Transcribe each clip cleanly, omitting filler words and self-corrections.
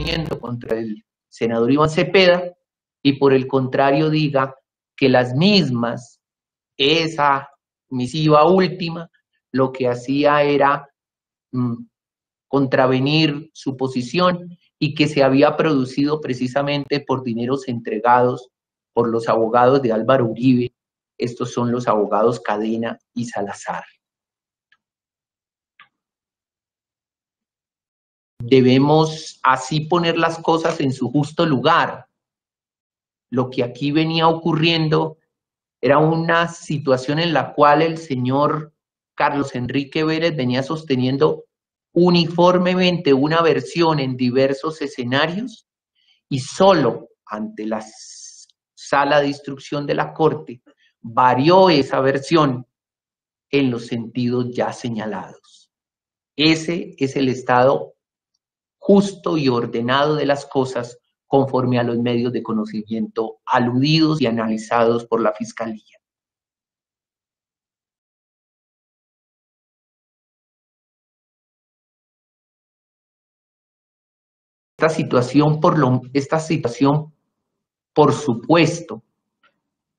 interponiendo contra el senador Iván Cepeda, y por el contrario diga que las mismas, esa misiva última, lo que hacía era contravenir su posición y que se había producido precisamente por dineros entregados por los abogados de Álvaro Uribe. Estos son los abogados Cadena y Salazar. Debemos así poner las cosas en su justo lugar. Lo que aquí venía ocurriendo era una situación en la cual el señor Carlos Enrique Vélez venía sosteniendo uniformemente una versión en diversos escenarios y solo ante la sala de instrucción de la Corte varió esa versión en los sentidos ya señalados. Ese es el estado justo y ordenado de las cosas conforme a los medios de conocimiento aludidos y analizados por la Fiscalía. Esta situación, por supuesto,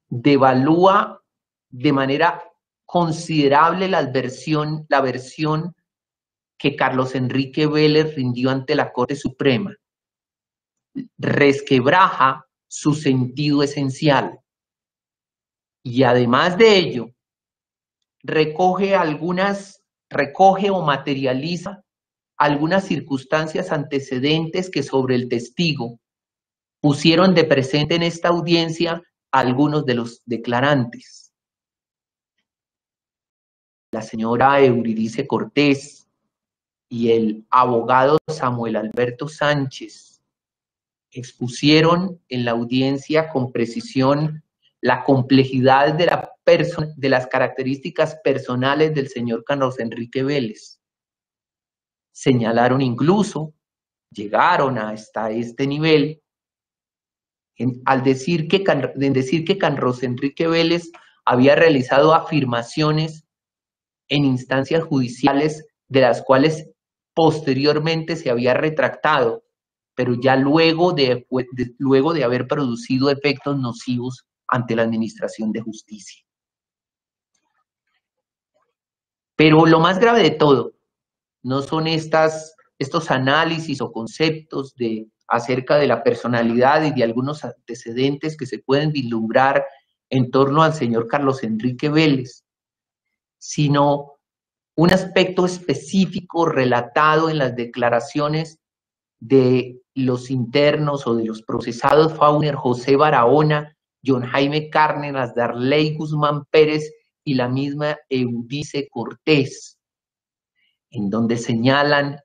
devalúa de manera considerable la versión que Carlos Enrique Vélez rindió ante la Corte Suprema. Resquebraja su sentido esencial. Y además de ello, recoge o materializa algunas circunstancias antecedentes que sobre el testigo pusieron de presente en esta audiencia a algunos de los declarantes. La señora Eurídice Cortés y el abogado Samuel Alberto Sánchez expusieron en la audiencia con precisión la complejidad de las características personales del señor Carlos Enrique Vélez. Señalaron incluso, llegaron hasta este nivel, al decir que Carlos Enrique Vélez había realizado afirmaciones en instancias judiciales de las cuales posteriormente se había retractado, pero ya luego de haber producido efectos nocivos ante la Administración de Justicia. Pero lo más grave de todo no son estos análisis o conceptos acerca de la personalidad y de algunos antecedentes que se pueden vislumbrar en torno al señor Carlos Enrique Vélez, sino un aspecto específico relatado en las declaraciones de los internos o de los procesados Fauner José Barahona, John Jaime Cárdenas, Darley Guzmán Pérez y la misma Eurídice Cortés, en donde señalan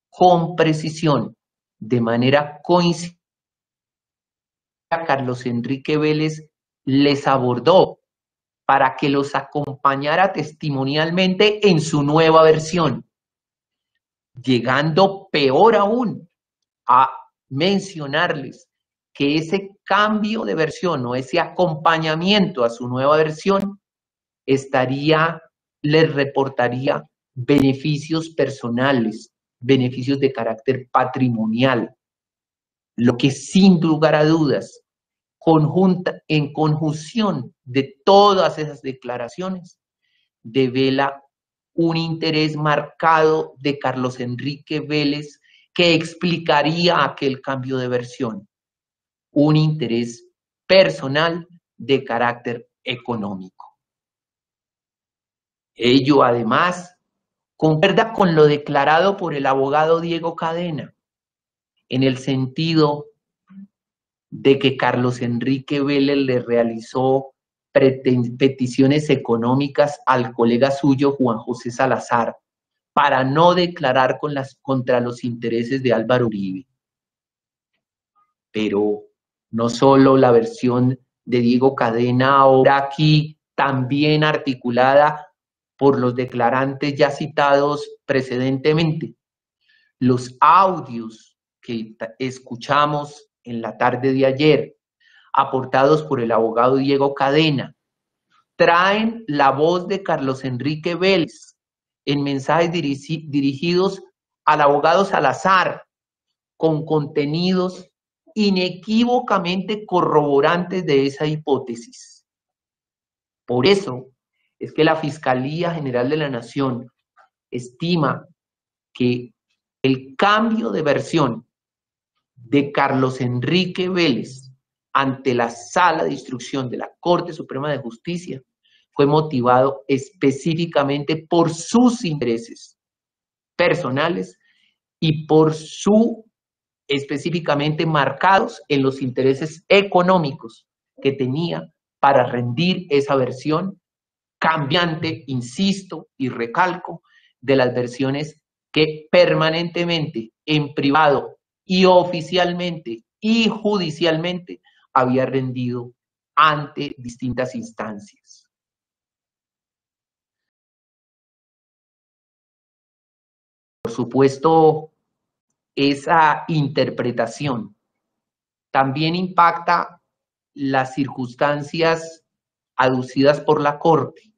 con precisión, de manera coincidente, a Carlos Enrique Vélez les abordó para que los acompañara testimonialmente en su nueva versión, llegando peor aún a mencionarles que ese cambio de versión o ese acompañamiento a su nueva versión les reportaría beneficios personales, beneficios de carácter patrimonial, lo que sin lugar a dudas, en conjunción de todas esas declaraciones, devela un interés marcado de Carlos Enrique Vélez que explicaría aquel cambio de versión, un interés personal de carácter económico. Ello, además, concuerda con lo declarado por el abogado Diego Cadena, en el sentido de que Carlos Enrique Vélez le realizó peticiones económicas al colega suyo, Juan José Salazar, para no declarar contra los intereses de Álvaro Uribe. Pero no solo la versión de Diego Cadena, ahora aquí también articulada por los declarantes ya citados precedentemente. Los audios que escuchamos en la tarde de ayer, aportados por el abogado Diego Cadena, traen la voz de Carlos Enrique Vélez en mensajes dirigidos al abogado Salazar, con contenidos inequívocamente corroborantes de esa hipótesis. Por eso es que la Fiscalía General de la Nación estima que el cambio de versión de Carlos Enrique Vélez ante la Sala de Instrucción de la Corte Suprema de Justicia fue motivado específicamente por sus intereses personales y por específicamente marcados en los intereses económicos que tenía para rendir esa versión cambiante, insisto y recalco, de las versiones que permanentemente en privado y oficialmente y judicialmente había rendido ante distintas instancias. Por supuesto, esa interpretación también impacta las circunstancias aducidas por la Corte,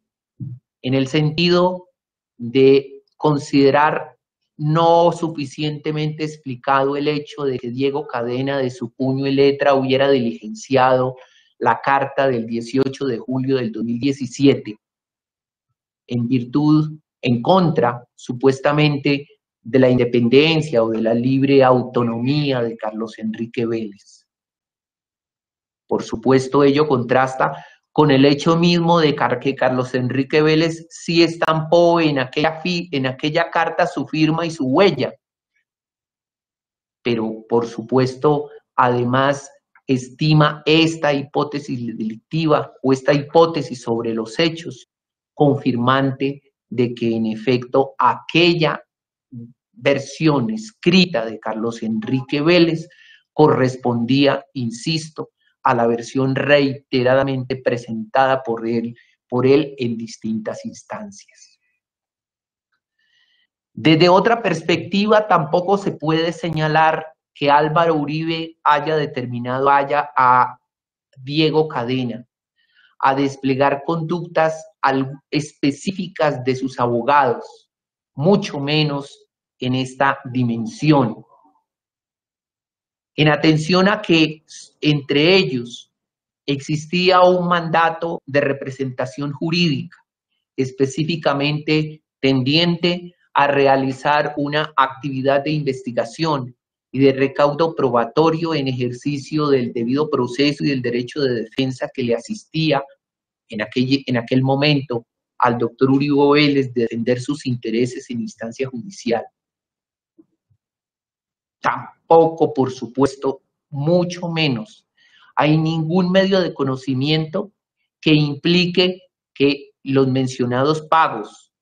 en el sentido de considerar no suficientemente explicado el hecho de que Diego Cadena, de su puño y letra, hubiera diligenciado la carta del 18 de julio del 2017, en contra, supuestamente, de la independencia o de la libre autonomía de Carlos Enrique Vélez. Por supuesto, ello contrasta con el hecho mismo de que Carlos Enrique Vélez sí estampó en aquella carta su firma y su huella. Pero, por supuesto, además estima esta hipótesis delictiva o esta hipótesis sobre los hechos confirmante de que, en efecto, aquella versión escrita de Carlos Enrique Vélez correspondía, insisto, a la versión reiteradamente presentada por él en distintas instancias. Desde otra perspectiva, tampoco se puede señalar que Álvaro Uribe haya determinado a Diego Cadena a desplegar conductas específicas de sus abogados, mucho menos en esta dimensión. En atención a que entre ellos existía un mandato de representación jurídica, específicamente tendiente a realizar una actividad de investigación y de recaudo probatorio en ejercicio del debido proceso y del derecho de defensa que le asistía en aquel momento al doctor Uribe Vélez de defender sus intereses en instancia judicial. Tampoco, por supuesto, mucho menos, hay ningún medio de conocimiento que implique que los mencionados pagos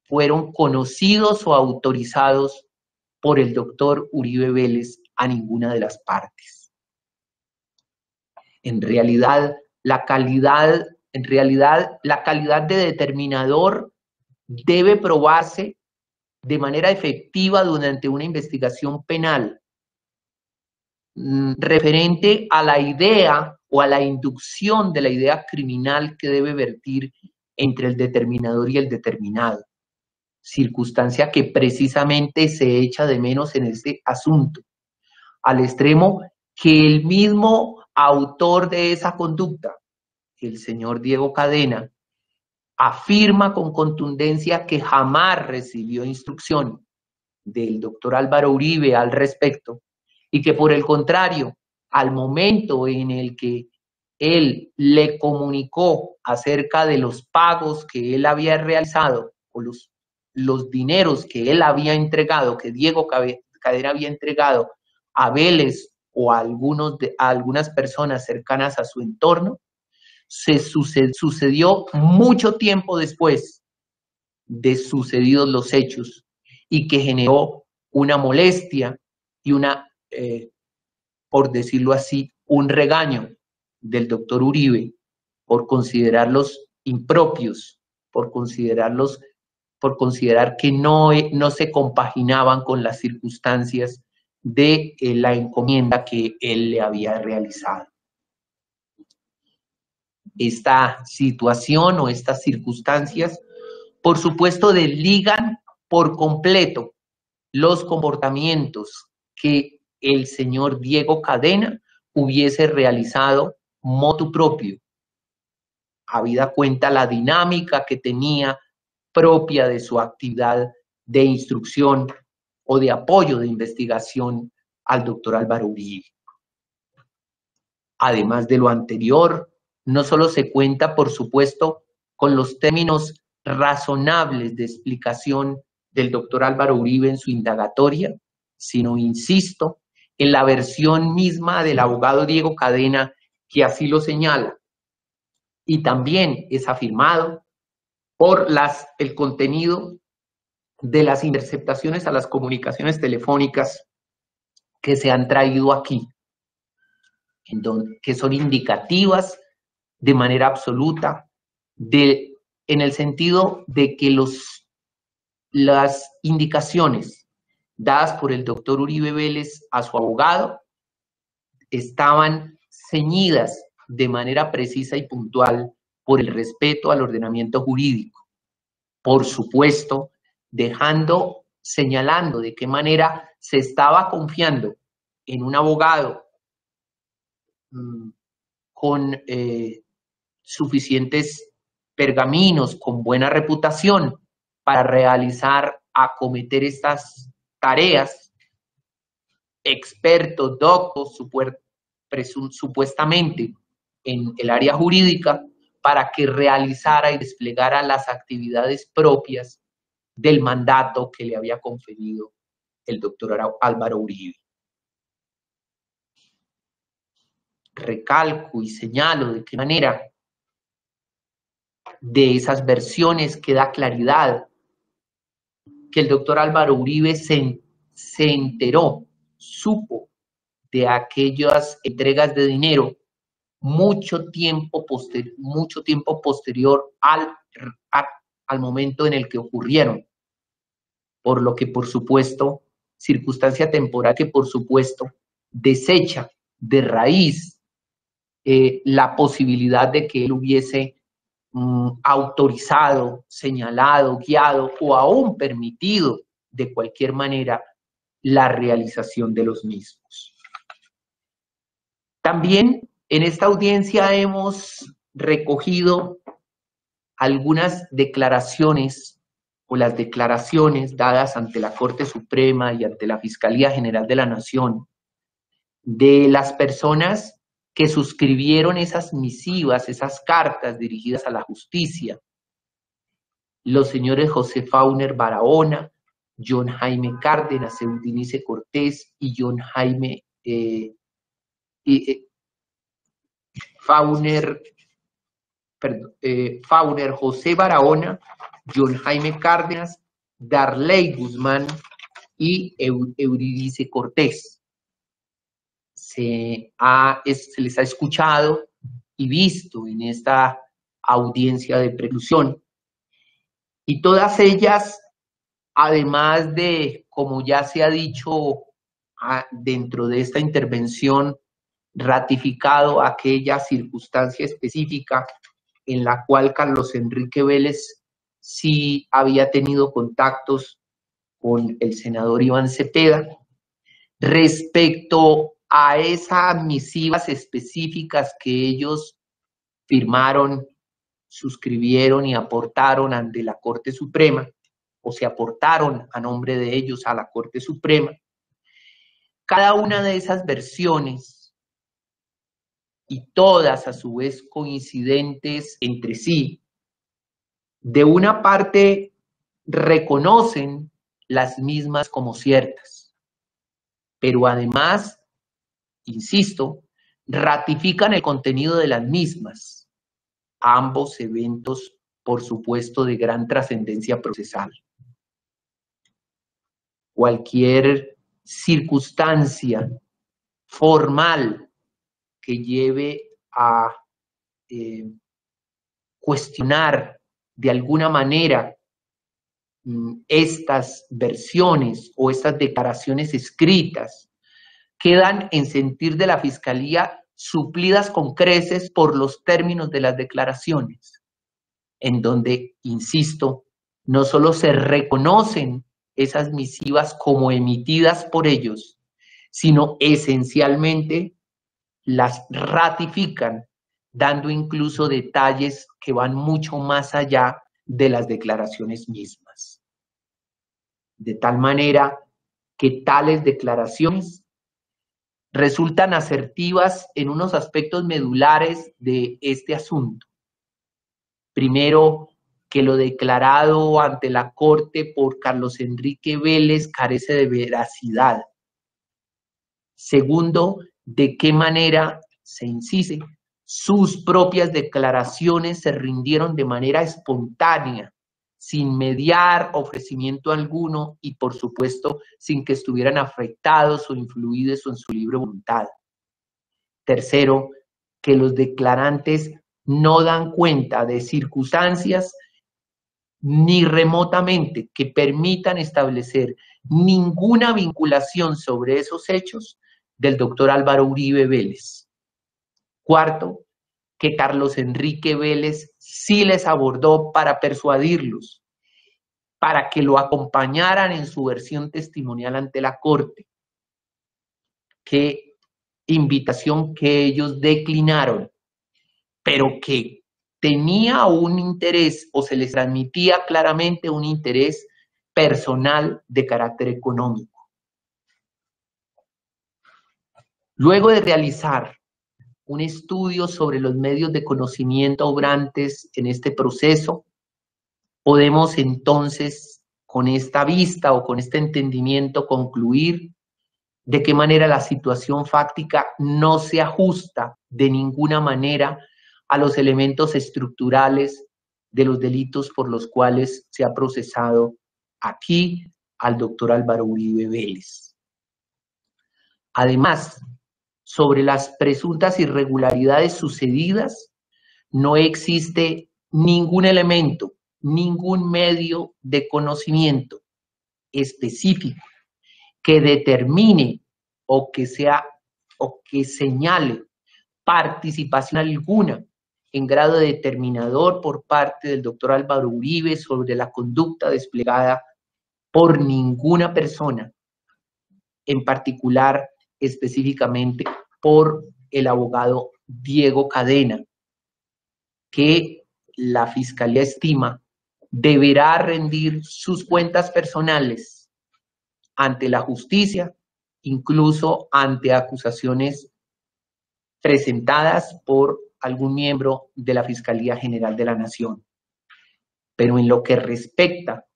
fueron conocidos o autorizados por el doctor Uribe Vélez a ninguna de las partes. En realidad, la calidad de determinador debe probarse de manera efectiva durante una investigación penal referente a la idea o a la inducción de la idea criminal que debe vertir entre el determinador y el determinado, circunstancia que precisamente se echa de menos en este asunto, al extremo que el mismo autor de esa conducta, el señor Diego Cadena, afirma con contundencia que jamás recibió instrucción del doctor Álvaro Uribe al respecto y que, por el contrario, al momento en el que él le comunicó acerca de los pagos que él había realizado o los dineros que él había entregado, que Diego Cadena había entregado a Vélez o a algunas personas cercanas a su entorno, sucedió mucho tiempo después de sucedidos los hechos y que generó una molestia y por decirlo así, un regaño del doctor Uribe por considerarlos impropios, por considerar que no se compaginaban con las circunstancias de la encomienda que él le había realizado. Esta situación o estas circunstancias, por supuesto, desligan por completo los comportamientos que el señor Diego Cadena hubiese realizado motu propio, habida cuenta la dinámica que tenía propia de su actividad de instrucción o de apoyo de investigación al doctor Álvaro Uribe. Además de lo anterior, no solo se cuenta, por supuesto, con los términos razonables de explicación del doctor Álvaro Uribe en su indagatoria, sino, insisto, en la versión misma del abogado Diego Cadena, que así lo señala. Y también es afirmado por el contenido de las interceptaciones a las comunicaciones telefónicas que se han traído aquí, que son indicativas de manera absoluta, en el sentido de que las indicaciones dadas por el doctor Uribe Vélez a su abogado estaban ceñidas de manera precisa y puntual por el respeto al ordenamiento jurídico. Por supuesto, señalando de qué manera se estaba confiando en un abogado con suficientes pergaminos, con buena reputación para acometer estas tareas, experto, doctor, supuestamente en el área jurídica, para que realizara y desplegara las actividades propias del mandato que le había conferido el doctor Álvaro Uribe. Recalco y señalo de qué manera de esas versiones queda claridad que el doctor Álvaro Uribe se enteró, supo de aquellas entregas de dinero mucho tiempo posterior al momento en el que ocurrieron, por lo que, por supuesto, circunstancia temporal que, por supuesto, desecha de raíz la posibilidad de que él hubiese autorizado, señalado, guiado o aún permitido de cualquier manera la realización de los mismos. También en esta audiencia hemos recogido algunas declaraciones o las declaraciones dadas ante la Corte Suprema y ante la Fiscalía General de la Nación de las personas que suscribieron esas misivas, esas cartas dirigidas a la justicia. Los señores José Fauner Barahona, John Jaime Cárdenas, Eudinice Cortés y John Jaime Fauner José Barahona, John Jaime Cárdenas, Darley Guzmán y Eudinice Cortés. Se les ha escuchado y visto en esta audiencia de preclusión. Y todas ellas, además de, como ya se ha dicho dentro de esta intervención, ratificado aquella circunstancia específica en la cual Carlos Enrique Vélez sí había tenido contactos con el senador Iván Cepeda, respecto a esas misivas específicas que ellos firmaron, suscribieron y aportaron ante la Corte Suprema, o se aportaron a nombre de ellos a la Corte Suprema. Cada una de esas versiones, y todas a su vez coincidentes entre sí, de una parte reconocen las mismas como ciertas, pero además, insisto, ratifican el contenido de las mismas, ambos eventos, por supuesto, de gran trascendencia procesal. Cualquier circunstancia formal que lleve a cuestionar de alguna manera estas versiones o estas declaraciones escritas quedan en sentir de la Fiscalía suplidas con creces por los términos de las declaraciones, en donde, insisto, no solo se reconocen esas misivas como emitidas por ellos, sino esencialmente las ratifican, dando incluso detalles que van mucho más allá de las declaraciones mismas. De tal manera que tales declaraciones resultan asertivas en unos aspectos medulares de este asunto. Primero, que lo declarado ante la Corte por Carlos Enrique Vélez carece de veracidad. Segundo, de qué manera, se insiste, sus propias declaraciones se rindieron de manera espontánea, sin mediar ofrecimiento alguno y, por supuesto, sin que estuvieran afectados o influidos en su libre voluntad. Tercero, que los declarantes no dan cuenta de circunstancias ni remotamente que permitan establecer ninguna vinculación sobre esos hechos del doctor Álvaro Uribe Vélez. Cuarto, que Carlos Enrique Vélez sí les abordó para persuadirlos, para que lo acompañaran en su versión testimonial ante la Corte, que invitación que ellos declinaron, pero que tenía un interés o se les transmitía claramente un interés personal de carácter económico. Luego de realizar un estudio sobre los medios de conocimiento obrantes en este proceso, podemos entonces, con esta vista o con este entendimiento, concluir de qué manera la situación fáctica no se ajusta de ninguna manera a los elementos estructurales de los delitos por los cuales se ha procesado aquí al doctor Álvaro Uribe Vélez. Además, sobre las presuntas irregularidades sucedidas, no existe ningún elemento, ningún medio de conocimiento específico que determine o que señale participación alguna en grado determinador por parte del doctor Álvaro Uribe sobre la conducta desplegada por ninguna persona, en particular específicamente por el abogado Diego Cadena, que la Fiscalía estima deberá rendir sus cuentas personales ante la justicia, incluso ante acusaciones presentadas por algún miembro de la Fiscalía General de la Nación. Pero en lo que respecta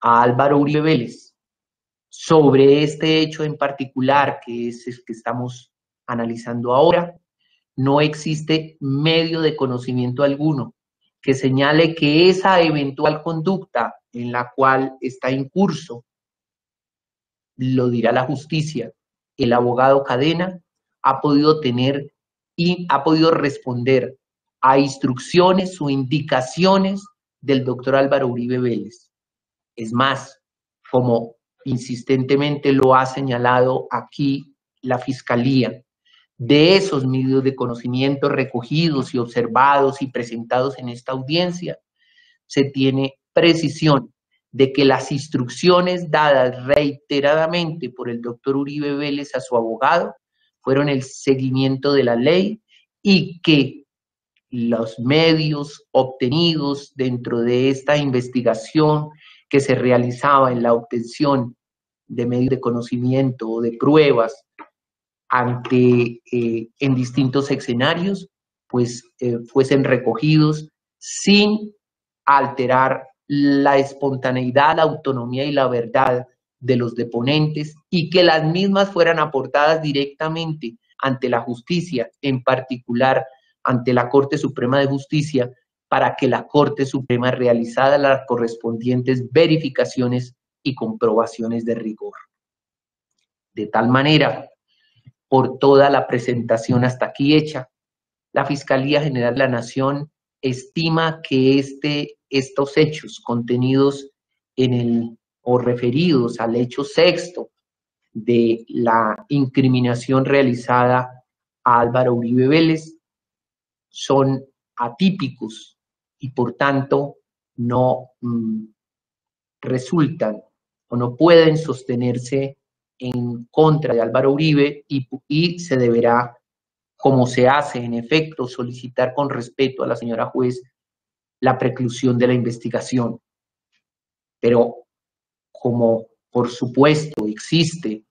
a Álvaro Uribe Vélez, sobre este hecho en particular, que es el que estamos analizando ahora, no existe medio de conocimiento alguno que señale que esa eventual conducta en la cual está en curso, lo dirá la justicia, el abogado Cadena ha podido tener y ha podido responder a instrucciones o indicaciones del doctor Álvaro Uribe Vélez. Es más, como insistentemente lo ha señalado aquí la Fiscalía, de esos medios de conocimiento recogidos y observados y presentados en esta audiencia, se tiene precisión de que las instrucciones dadas reiteradamente por el doctor Uribe Vélez a su abogado fueron el seguimiento de la ley y que los medios obtenidos dentro de esta investigación que se realizaba en la obtención de medios de conocimiento o de pruebas en distintos escenarios, pues fuesen recogidos sin alterar la espontaneidad, la autonomía y la verdad de los deponentes y que las mismas fueran aportadas directamente ante la justicia, en particular ante la Corte Suprema de Justicia, para que la Corte Suprema realizara las correspondientes verificaciones y comprobaciones de rigor. De tal manera, por toda la presentación hasta aquí hecha, la Fiscalía General de la Nación estima que estos hechos contenidos o referidos al hecho sexto de la incriminación realizada a Álvaro Uribe Vélez son atípicos y por tanto no resultan o no pueden sostenerse en contra de Álvaro Uribe y se deberá, como se hace en efecto, solicitar con respeto a la señora juez la preclusión de la investigación. Pero como por supuesto existe,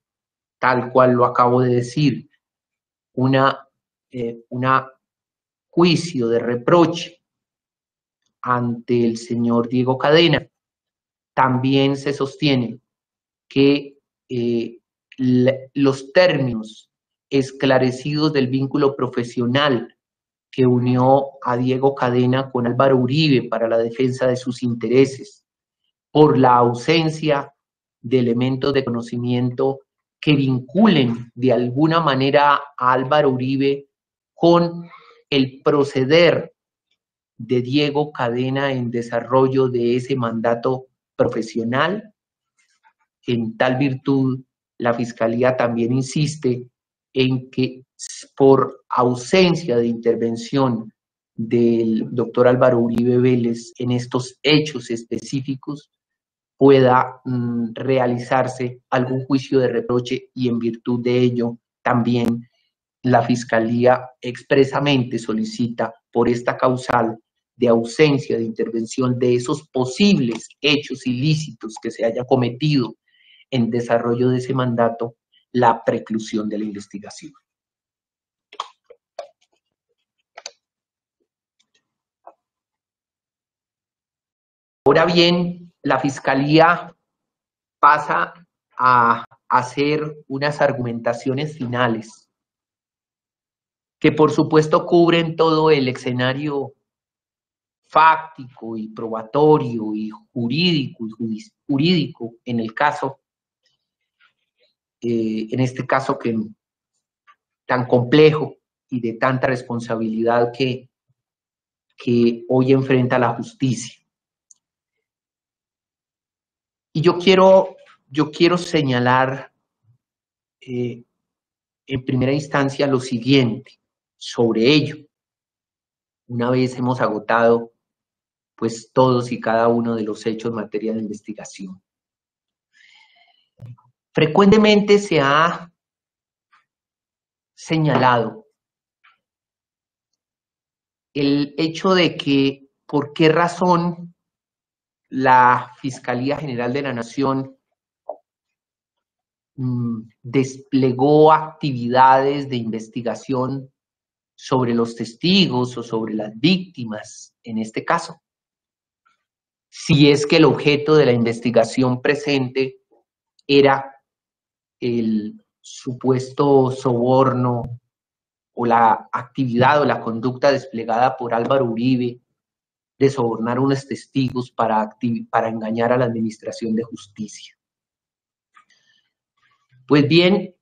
tal cual lo acabo de decir, una juicio de reproche ante el señor Diego Cadena, también se sostiene que los términos esclarecidos del vínculo profesional que unió a Diego Cadena con Álvaro Uribe para la defensa de sus intereses, por la ausencia de elementos de conocimiento que vinculen de alguna manera a Álvaro Uribe con el proceder de Diego Cadena en desarrollo de ese mandato profesional. En tal virtud, la Fiscalía también insiste en que por ausencia de intervención del doctor Álvaro Uribe Vélez en estos hechos específicos, pueda realizarse algún juicio de reproche y en virtud de ello también la Fiscalía expresamente solicita por esta causal de ausencia de intervención de esos posibles hechos ilícitos que se haya cometido en desarrollo de ese mandato, la preclusión de la investigación. Ahora bien, la Fiscalía pasa a hacer unas argumentaciones finales que por supuesto cubren todo el escenario fáctico y probatorio y jurídico en el caso, en este caso que tan complejo y de tanta responsabilidad que hoy enfrenta la justicia. Y yo quiero señalar en primera instancia lo siguiente sobre ello, una vez hemos agotado pues todos y cada uno de los hechos en materia de investigación. Frecuentemente se ha señalado el hecho de que por qué razón la Fiscalía General de la Nación desplegó actividades de investigación sobre los testigos o sobre las víctimas en este caso. Si es que el objeto de la investigación presente era el supuesto soborno o la actividad o la conducta desplegada por Álvaro Uribe de sobornar a unos testigos para engañar a la administración de justicia. Pues bien,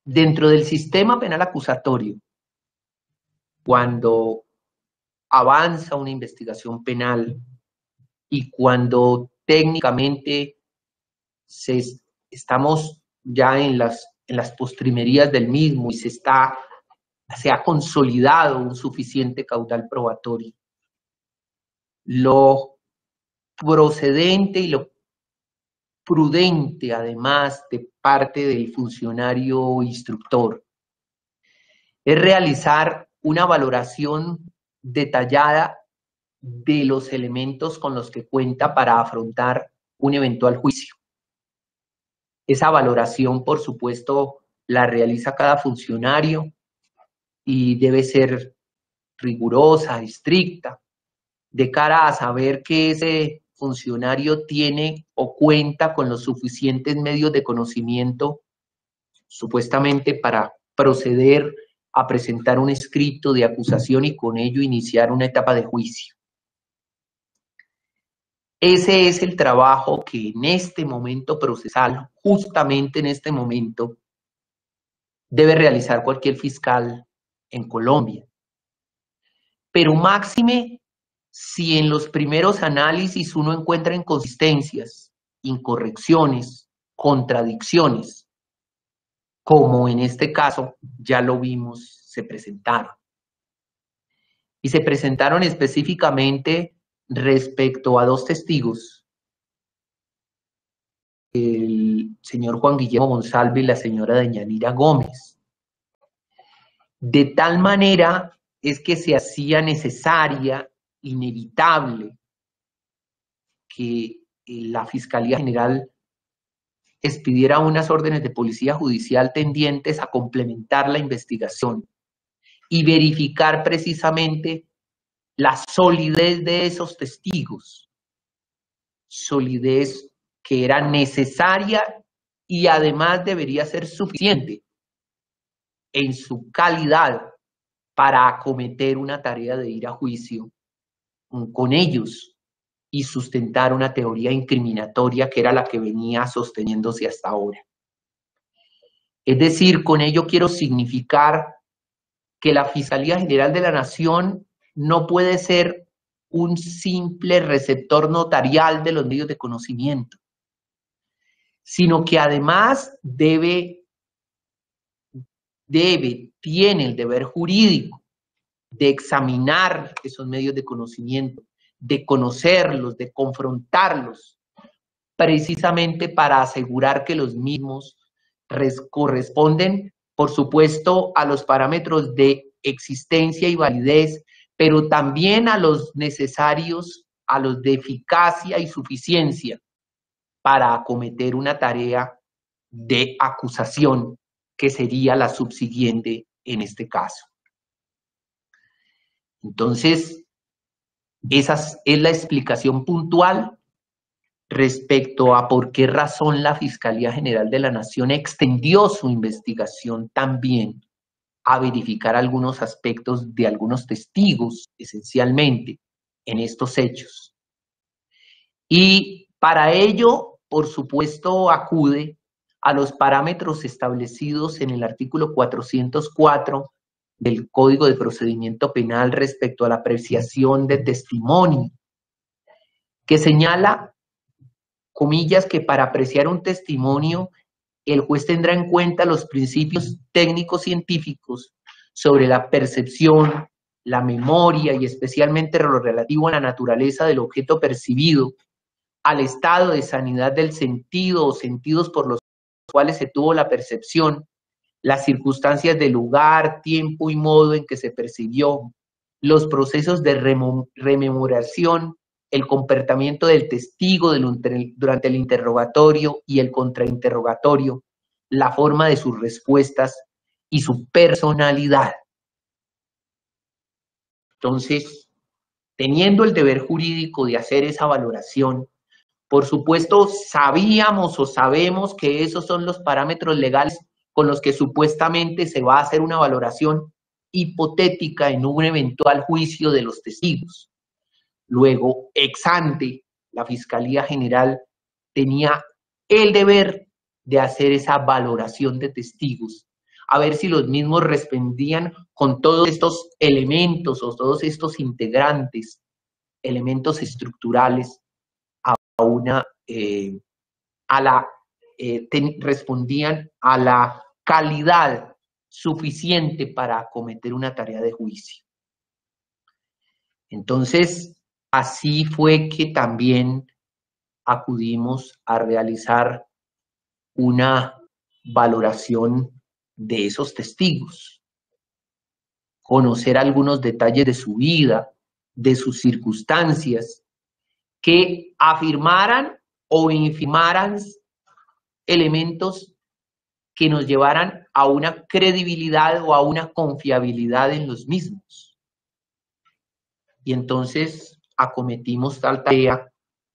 dentro del sistema penal acusatorio, cuando avanza una investigación penal y cuando técnicamente estamos ya en las postrimerías del mismo y se ha consolidado un suficiente caudal probatorio, lo procedente y lo prudente, además, de parte del funcionario instructor, es realizar una valoración detallada de los elementos con los que cuenta para afrontar un eventual juicio. Esa valoración, por supuesto, la realiza cada funcionario y debe ser rigurosa, estricta, de cara a saber que ese funcionario tiene o cuenta con los suficientes medios de conocimiento, supuestamente, para proceder a presentar un escrito de acusación y con ello iniciar una etapa de juicio. Ese es el trabajo que en este momento procesal, justamente en este momento, debe realizar cualquier fiscal en Colombia. Pero máxime si en los primeros análisis uno encuentra inconsistencias, incorrecciones, contradicciones, como en este caso ya lo vimos, se presentaron. Y se presentaron específicamente respecto a dos testigos el señor Juan Guillermo Monsalve y la señora Deyanira Gómez. De tal manera es que se hacía necesaria, inevitable, que la Fiscalía General expidiera unas órdenes de policía judicial tendientes a complementar la investigación y verificar precisamente la solidez de esos testigos, solidez que era necesaria y además debería ser suficiente en su calidad para acometer una tarea de ir a juicio con ellos y sustentar una teoría incriminatoria que era la que venía sosteniéndose hasta ahora. Es decir, con ello quiero significar que la Fiscalía General de la Nación no puede ser un simple receptor notarial de los medios de conocimiento, sino que además tiene el deber jurídico de examinar esos medios de conocimiento, de conocerlos, de confrontarlos, precisamente para asegurar que los mismos corresponden, por supuesto, a los parámetros de existencia y validez, pero también a los necesarios, a los de eficacia y suficiencia para acometer una tarea de acusación que sería la subsiguiente en este caso. Entonces, esa es la explicación puntual respecto a por qué razón la Fiscalía General de la Nación extendió su investigación también a verificar algunos aspectos de algunos testigos, esencialmente, en estos hechos. Y para ello, por supuesto, acude a los parámetros establecidos en el artículo 404 del Código de Procedimiento Penal respecto a la apreciación de testimonio, que señala, comillas, que para apreciar un testimonio, el juez tendrá en cuenta los principios técnicos científicos sobre la percepción, la memoria y especialmente lo relativo a la naturaleza del objeto percibido, al estado de sanidad del sentido o sentidos por los cuales se tuvo la percepción, las circunstancias del lugar, tiempo y modo en que se percibió, los procesos de rememoración, el comportamiento del testigo durante el interrogatorio y el contrainterrogatorio, la forma de sus respuestas y su personalidad. Entonces, teniendo el deber jurídico de hacer esa valoración, por supuesto, sabíamos o sabemos que esos son los parámetros legales con los que supuestamente se va a hacer una valoración hipotética en un eventual juicio de los testigos. Luego, ex ante, la Fiscalía General tenía el deber de hacer esa valoración de testigos, a ver si los mismos respondían con todos estos elementos o todos estos integrantes, elementos estructurales, respondían a la calidad suficiente para acometer una tarea de juicio. Entonces, así fue que también acudimos a realizar una valoración de esos testigos, conocer algunos detalles de su vida, de sus circunstancias, que afirmaran o infirmaran elementos que nos llevaran a una credibilidad o a una confiabilidad en los mismos. Y entonces acometimos tal tarea,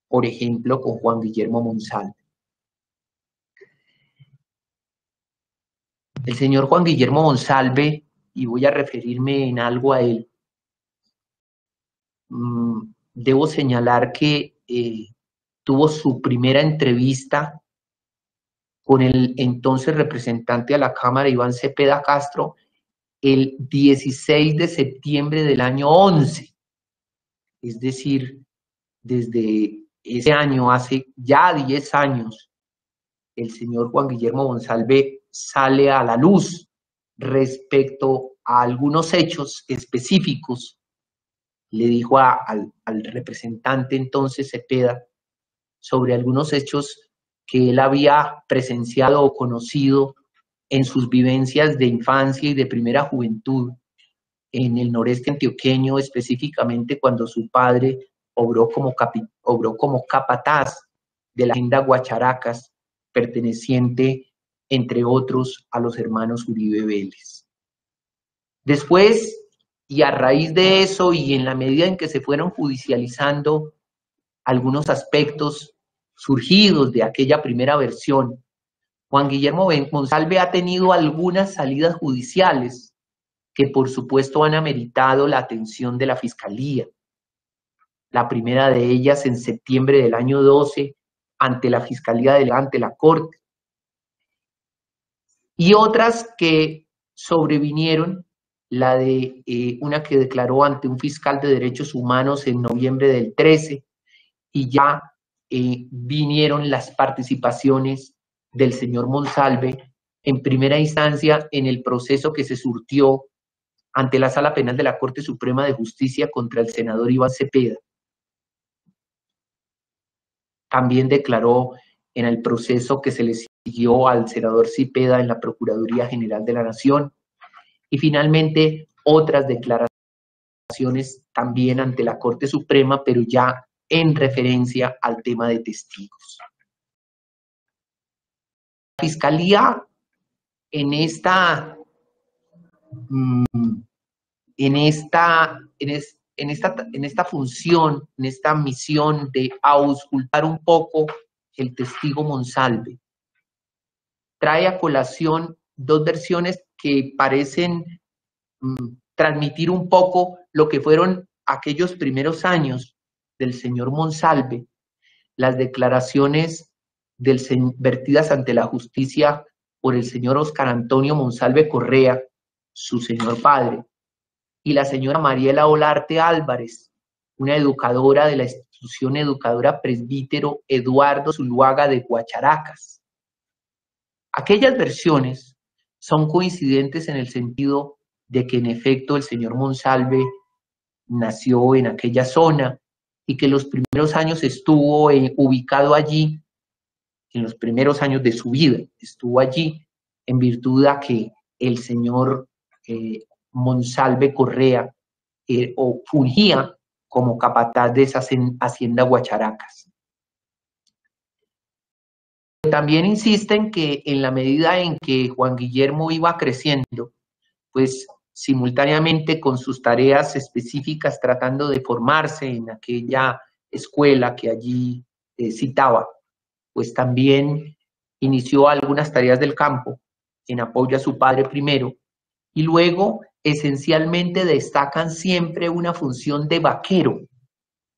por ejemplo, con Juan Guillermo Monsalve. El señor Juan Guillermo Monsalve, y voy a referirme en algo a él, debo señalar que tuvo su primera entrevista con el entonces representante a la Cámara, Iván Cepeda Castro, el 16 de septiembre del año 11. Es decir, desde ese año, hace ya 10 años, el señor Juan Guillermo Monsalve sale a la luz respecto a algunos hechos específicos. Le dijo al representante entonces Cepeda sobre algunos hechos que él había presenciado o conocido en sus vivencias de infancia y de primera juventud en el noreste antioqueño, específicamente cuando su padre obró como capataz de la hacienda Guacharacas, perteneciente, entre otros, a los hermanos Uribe Vélez. Después, y a raíz de eso, y en la medida en que se fueron judicializando algunos aspectos surgidos de aquella primera versión, Juan Guillermo Monsalve ha tenido algunas salidas judiciales que por supuesto han ameritado la atención de la Fiscalía. La primera de ellas en septiembre del año 12 ante la Fiscalía ante la Corte. Y otras que sobrevinieron, la de una que declaró ante un fiscal de derechos humanos en noviembre del 13, y ya vinieron las participaciones del señor Monsalve en primera instancia en el proceso que se surtió ante la Sala Penal de la Corte Suprema de Justicia contra el senador Iván Cepeda. También declaró en el proceso que se le siguió al senador Cepeda en la Procuraduría General de la Nación, y finalmente otras declaraciones también ante la Corte Suprema, pero ya en referencia al tema de testigos. La Fiscalía en esta función, en esta misión de auscultar un poco el testigo Monsalve, trae a colación dos versiones que parecen transmitir un poco lo que fueron aquellos primeros años del señor Monsalve, las declaraciones vertidas ante la justicia por el señor Oscar Antonio Monsalve Correa, su señor padre, y la señora Mariela Olarte Álvarez, una educadora de la institución educadora Presbítero Eduardo Zuluaga de Guacharacas. Aquellas versiones son coincidentes en el sentido de que en efecto el señor Monsalve nació en aquella zona y que los primeros años estuvo ubicado allí, en los primeros años de su vida estuvo allí, en virtud a que el señor Monsalve Correa o fungía como capataz de esa hacienda Guacharacas. También insisten que en la medida en que Juan Guillermo iba creciendo, pues simultáneamente con sus tareas específicas tratando de formarse en aquella escuela que allí citaba, pues también inició algunas tareas del campo en apoyo a su padre primero, y luego esencialmente destacan siempre una función de vaquero,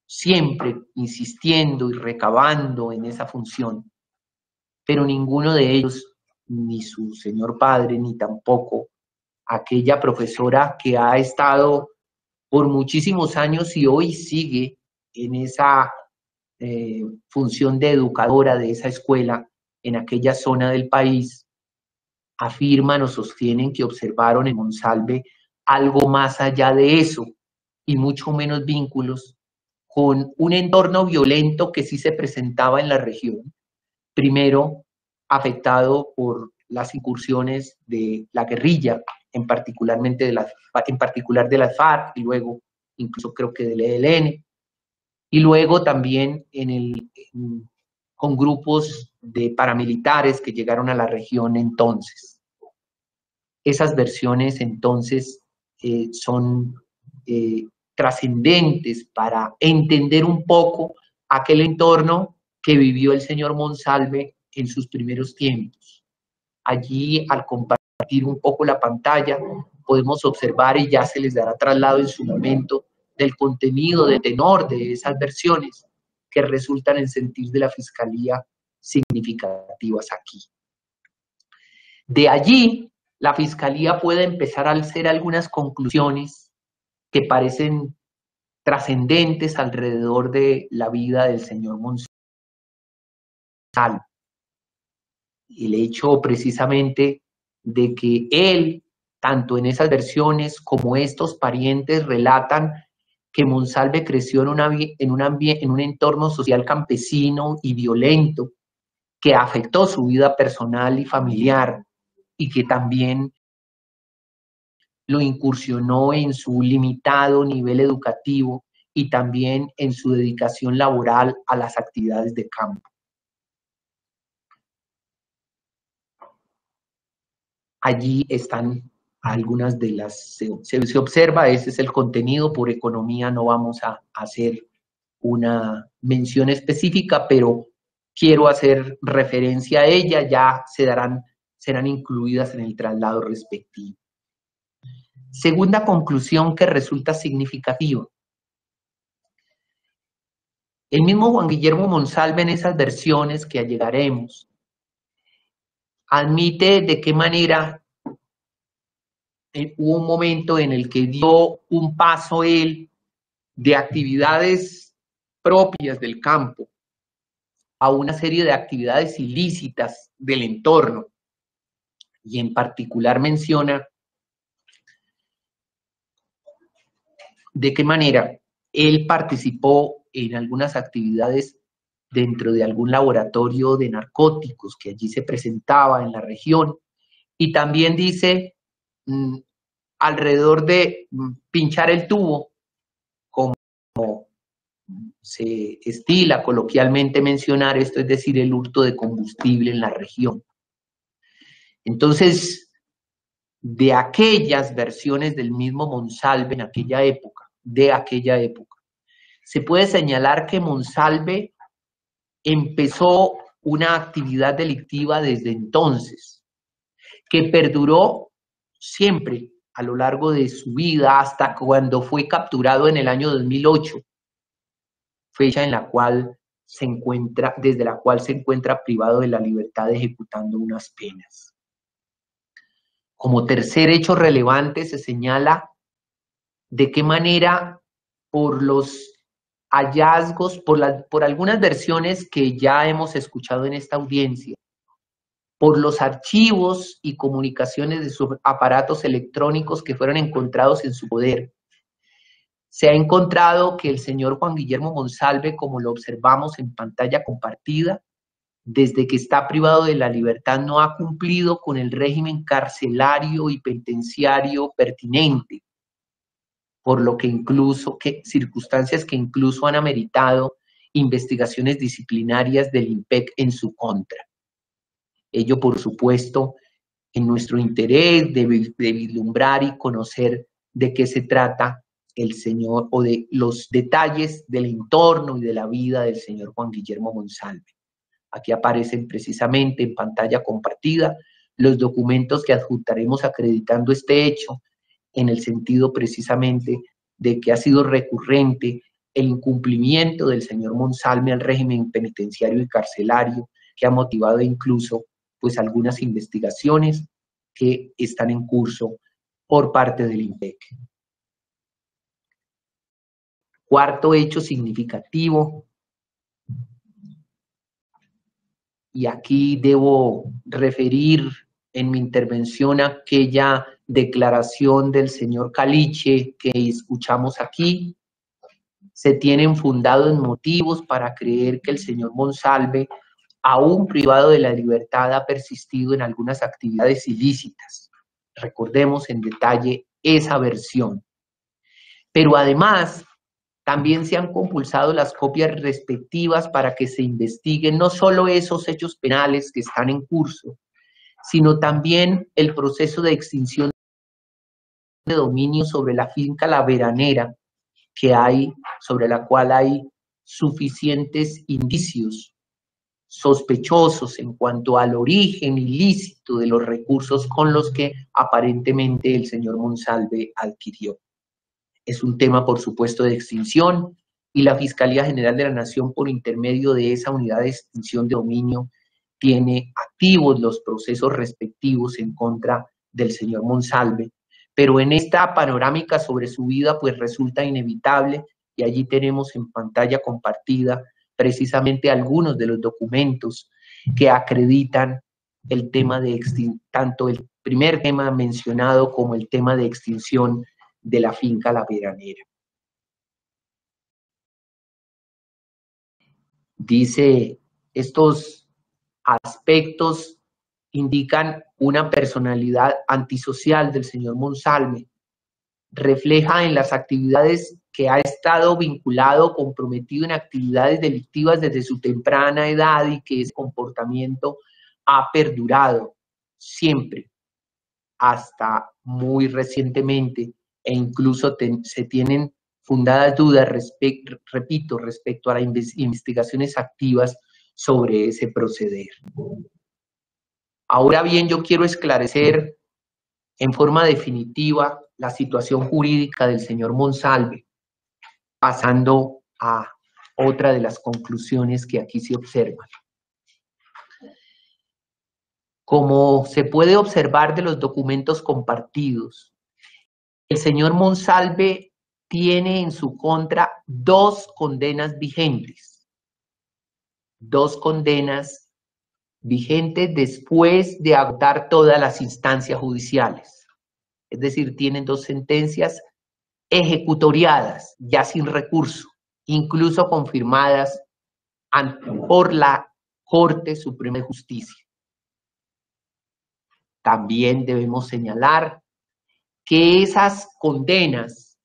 siempre insistiendo y recabando en esa función, pero ninguno de ellos, ni su señor padre, ni tampoco aquella profesora que ha estado por muchísimos años y hoy sigue en esa función de educadora de esa escuela en aquella zona del país, afirman o sostienen que observaron en Monsalve algo más allá de eso y mucho menos vínculos con un entorno violento que sí se presentaba en la región, primero afectado por las incursiones de la guerrilla, en particular de las FARC, y luego incluso creo que del ELN, y luego también con grupos de paramilitares que llegaron a la región entonces. Esas versiones entonces son trascendentes para entender un poco aquel entorno que vivió el señor Monsalve en sus primeros tiempos. Allí, al compartir un poco la pantalla, podemos observar, y ya se les dará traslado en su momento, del contenido, de tenor de esas versiones que resultan en sentir de la Fiscalía significativas aquí. De allí, la Fiscalía puede empezar a hacer algunas conclusiones que parecen trascendentes alrededor de la vida del señor Monsalve. El hecho precisamente de que él, tanto en esas versiones como estos parientes, relatan que Monsalve creció en un entorno social campesino y violento, que afectó su vida personal y familiar y que también lo incursionó en su limitado nivel educativo y también en su dedicación laboral a las actividades de campo. Allí están algunas de las, se observa, ese es el contenido. Por economía no vamos a hacer una mención específica, pero quiero hacer referencia a ella, ya serán incluidas en el traslado respectivo. Segunda conclusión que resulta significativa. El mismo Juan Guillermo Monsalve, en esas versiones que allegaremos, admite de qué manera hubo un momento en el que dio un paso él de actividades propias del campo a una serie de actividades ilícitas del entorno, y en particular menciona de qué manera él participó en algunas actividades dentro de algún laboratorio de narcóticos que allí se presentaba en la región, y también dice alrededor de pinchar el tubo, como se estila coloquialmente mencionar esto, es decir, el hurto de combustible en la región. Entonces, de aquellas versiones del mismo Monsalve en aquella época, se puede señalar que Monsalve empezó una actividad delictiva desde entonces, que perduró siempre a lo largo de su vida hasta cuando fue capturado en el año 2008, fecha en la cual desde la cual se encuentra privado de la libertad ejecutando unas penas. Como tercer hecho relevante se señala de qué manera por los hallazgos, por algunas versiones que ya hemos escuchado en esta audiencia, por los archivos y comunicaciones de sus aparatos electrónicos que fueron encontrados en su poder, se ha encontrado que el señor Juan Guillermo Monsalve, como lo observamos en pantalla compartida, desde que está privado de la libertad no ha cumplido con el régimen carcelario y penitenciario pertinente, por lo que circunstancias que incluso han ameritado investigaciones disciplinarias del INPEC en su contra. Ello, por supuesto, en nuestro interés de vislumbrar y conocer de qué se trata el señor, o de los detalles del entorno y de la vida del señor Juan Guillermo Monsalve. Aquí aparecen precisamente en pantalla compartida los documentos que adjuntaremos acreditando este hecho, en el sentido precisamente de que ha sido recurrente el incumplimiento del señor Monsalve al régimen penitenciario y carcelario, que ha motivado incluso pues algunas investigaciones que están en curso por parte del INPEC. Cuarto hecho significativo, y aquí debo referir en mi intervención aquella declaración del señor Caliche que escuchamos aquí. Se tienen fundados motivos para creer que el señor Monsalve, aún privado de la libertad, ha persistido en algunas actividades ilícitas. Recordemos en detalle esa versión. Pero además, también se han compulsado las copias respectivas para que se investiguen no solo esos hechos penales que están en curso, sino también el proceso de extinción de dominio sobre la finca La Veranera, sobre la cual hay suficientes indicios sospechosos en cuanto al origen ilícito de los recursos con los que aparentemente el señor Monsalve adquirió. Es un tema, por supuesto, de extinción, y la Fiscalía General de la Nación, por intermedio de esa unidad de extinción de dominio, tiene activos los procesos respectivos en contra del señor Monsalve. Pero en esta panorámica sobre su vida, pues resulta inevitable, y allí tenemos en pantalla compartida precisamente algunos de los documentos que acreditan el tema de tanto el primer tema mencionado como el tema de extinción de la finca La Veranera. Dice, estos aspectos indican una personalidad antisocial del señor Monsalve. Refleja en las actividades que ha estado vinculado, comprometido en actividades delictivas desde su temprana edad y que ese comportamiento ha perdurado siempre, hasta muy recientemente, e incluso se tienen fundadas dudas, repito, respecto a las investigaciones activas sobre ese proceder. Ahora bien, yo quiero esclarecer en forma definitiva la situación jurídica del señor Monsalve, pasando a otra de las conclusiones que aquí se observan. Como se puede observar de los documentos compartidos, el señor Monsalve tiene en su contra 2 condenas vigentes. 2 condenas vigentes después de agotar todas las instancias judiciales. Es decir, tienen 2 sentencias ejecutoriadas, ya sin recurso, incluso confirmadas por la Corte Suprema de Justicia. También debemos señalar que esas condenas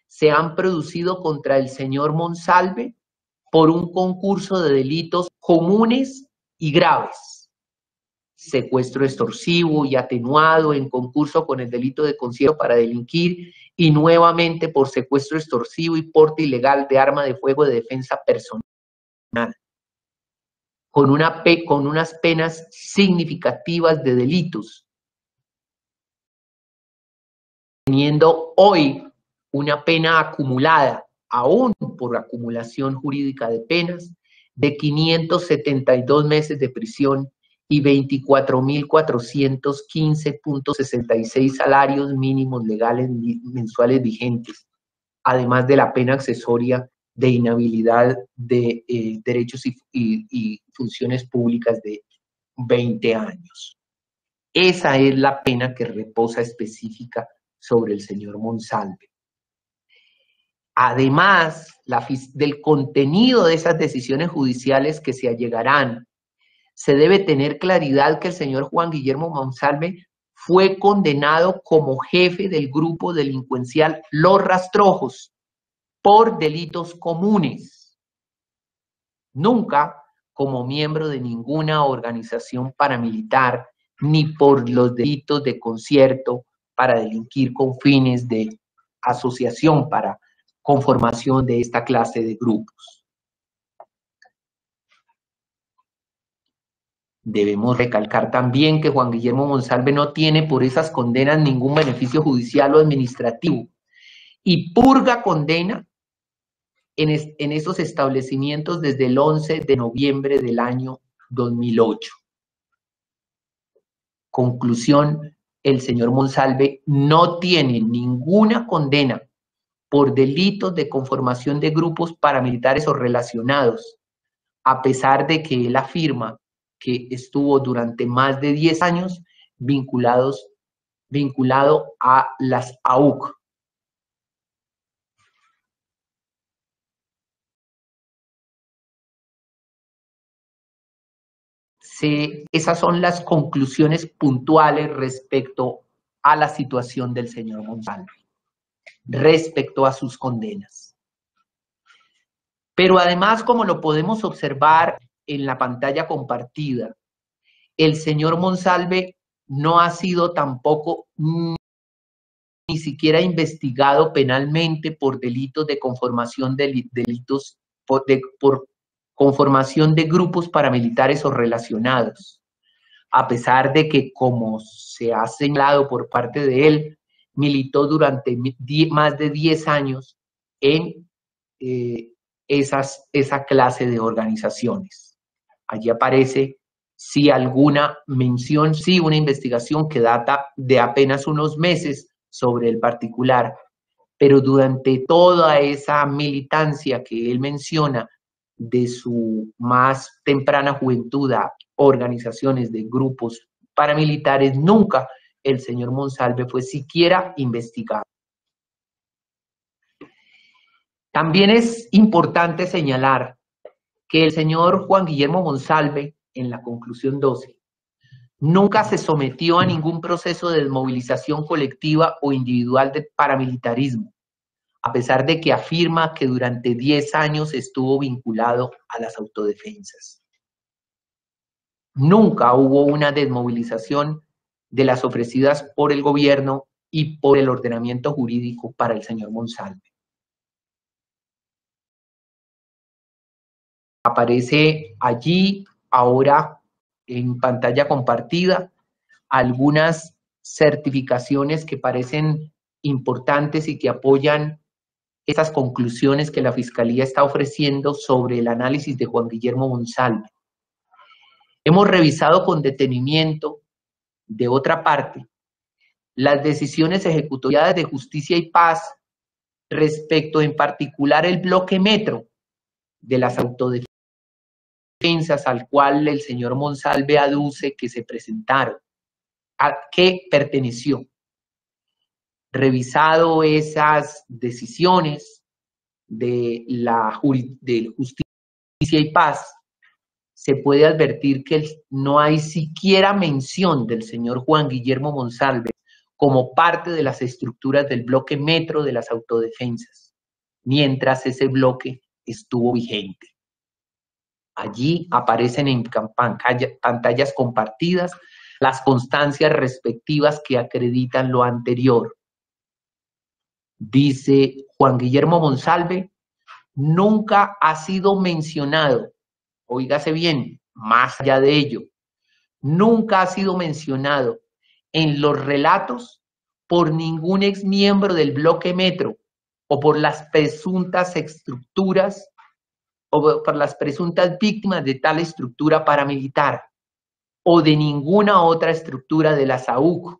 se han producido contra el señor Monsalve por un concurso de delitos comunes y graves. Secuestro extorsivo y atenuado en concurso con el delito de concierto para delinquir y nuevamente por secuestro extorsivo y porte ilegal de arma de fuego de defensa personal. Con unas penas significativas de delitos, teniendo hoy una pena acumulada, aún por acumulación jurídica de penas, de 572 meses de prisión y 24.415.66 salarios mínimos legales mensuales vigentes, además de la pena accesoria de inhabilidad de derechos y funciones públicas de 20 años. Esa es la pena que reposa específica sobre el señor Monsalve. Además del contenido de esas decisiones judiciales que se allegarán, se debe tener claridad que el señor Juan Guillermo Monsalve fue condenado como jefe del grupo delincuencial Los Rastrojos por delitos comunes, nunca como miembro de ninguna organización paramilitar, ni por los delitos de concierto para delinquir con fines de asociación para conformación de esta clase de grupos. Debemos recalcar también que Juan Guillermo Monsalve no tiene por esas condenas ningún beneficio judicial o administrativo y purga condena en esos establecimientos desde el 11 de noviembre del año 2008. Conclusión, el señor Monsalve no tiene ninguna condena por delitos de conformación de grupos paramilitares o relacionados, a pesar de que él afirma que estuvo durante más de 10 años vinculado a las AUC. Esas son las conclusiones puntuales respecto a la situación del señor Monsalve, respecto a sus condenas. Pero además, como lo podemos observar en la pantalla compartida, el señor Monsalve no ha sido tampoco ni siquiera investigado penalmente por delitos de conformación de delitos por conformación de grupos paramilitares o relacionados, a pesar de que, como se ha señalado por parte de él, militó durante más de 10 años en esa clase de organizaciones. Allí aparece sí alguna mención, sí una investigación que data de apenas unos meses sobre el particular, pero durante toda esa militancia que él menciona de su más temprana juventud a organizaciones de grupos paramilitares, nunca el señor Monsalve fue siquiera investigado. También es importante señalar que el señor Juan Guillermo Monsalve en la conclusión 12. Nunca se sometió a ningún proceso de desmovilización colectiva o individual de paramilitarismo, a pesar de que afirma que durante 10 años estuvo vinculado a las autodefensas. Nunca hubo una desmovilización de las ofrecidas por el gobierno y por el ordenamiento jurídico para el señor Monsalve. Aparece allí ahora en pantalla compartida algunas certificaciones que parecen importantes y que apoyan esas conclusiones que la Fiscalía está ofreciendo sobre el análisis de Juan Guillermo Monsalve. Hemos revisado con detenimiento, de otra parte, las decisiones ejecutoriadas de Justicia y Paz respecto en particular el bloque metro de las autodefensas al cual el señor Monsalve aduce que se presentaron, a qué perteneció. Revisado esas decisiones de Justicia y Paz, se puede advertir que no hay siquiera mención del señor Juan Guillermo Monsalve como parte de las estructuras del bloque metro de las autodefensas, mientras ese bloque estuvo vigente. Allí aparecen en pantallas compartidas las constancias respectivas que acreditan lo anterior. Dice Juan Guillermo Monsalve, nunca ha sido mencionado, oígase bien, más allá de ello, nunca ha sido mencionado en los relatos por ningún exmiembro del bloque metro o por las presuntas estructuras o por las presuntas víctimas de tal estructura paramilitar o de ninguna otra estructura de la SAUC,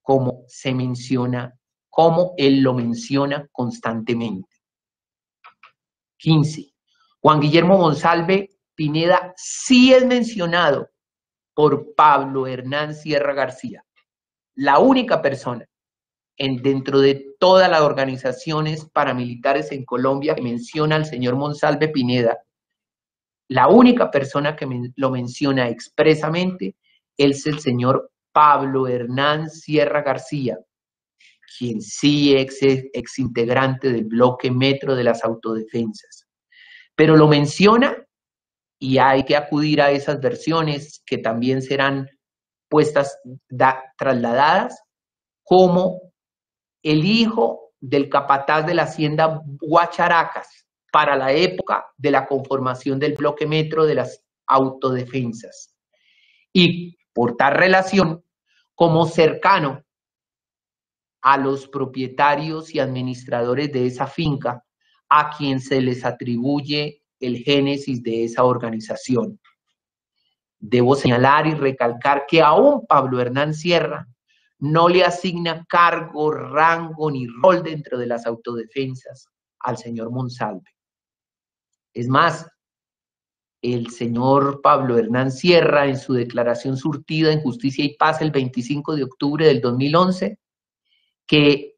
como se menciona, como él lo menciona constantemente. 15. Juan Guillermo Monsalve Pineda sí es mencionado por Pablo Hernán Sierra García, la única persona dentro de todas las organizaciones paramilitares en Colombia que menciona al señor Monsalve Pineda. La única persona que lo menciona expresamente es el señor Pablo Hernán Sierra García, quien sí es exintegrante del bloque metro de las autodefensas. Pero lo menciona y hay que acudir a esas versiones que también serán puestas, trasladadas, como el hijo del capataz de la hacienda Guacharacas para la época de la conformación del bloque metro de las autodefensas. Y por tal relación, como cercano a los propietarios y administradores de esa finca, a quien se les atribuye el génesis de esa organización. Debo señalar y recalcar que aún Pablo Hernán Sierra no le asigna cargo, rango ni rol dentro de las autodefensas al señor Monsalve. Es más, el señor Pablo Hernán Sierra, en su declaración surtida en Justicia y Paz el 25 de octubre del 2011, que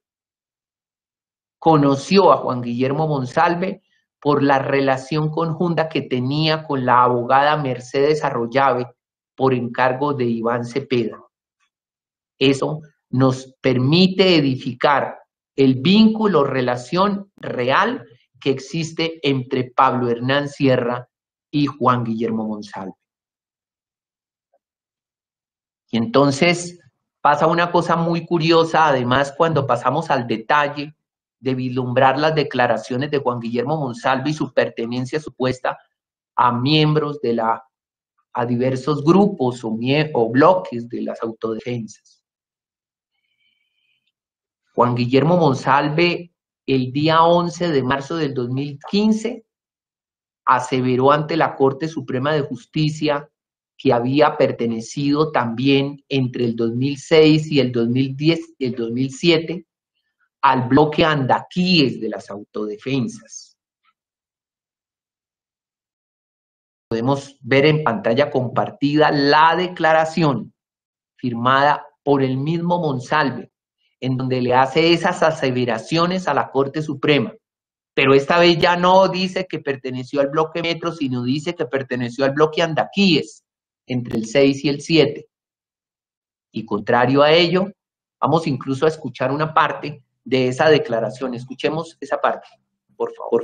conoció a Juan Guillermo Monsalve por la relación conjunta que tenía con la abogada Mercedes Arroyave por encargo de Iván Cepeda. Eso nos permite edificar el vínculo, relación real que existe entre Pablo Hernán Sierra y Juan Guillermo Monsalve. Y entonces pasa una cosa muy curiosa, además, cuando pasamos al detalle de vislumbrar las declaraciones de Juan Guillermo Monsalve y su pertenencia supuesta a miembros de a diversos grupos o bloques de las autodefensas. Juan Guillermo Monsalve, el día 11 de marzo del 2015, aseveró ante la Corte Suprema de Justicia que había pertenecido también entre el 2006 y el 2010 y el 2007 al bloque Andaquíes de las autodefensas. Podemos ver en pantalla compartida la declaración firmada por el mismo Monsalve, en donde le hace esas aseveraciones a la Corte Suprema. Pero esta vez ya no dice que perteneció al bloque metro, sino dice que perteneció al bloque Andaquíes, entre el 6 y el 7. Y contrario a ello, vamos incluso a escuchar una parte de esa declaración. Escuchemos esa parte, por favor.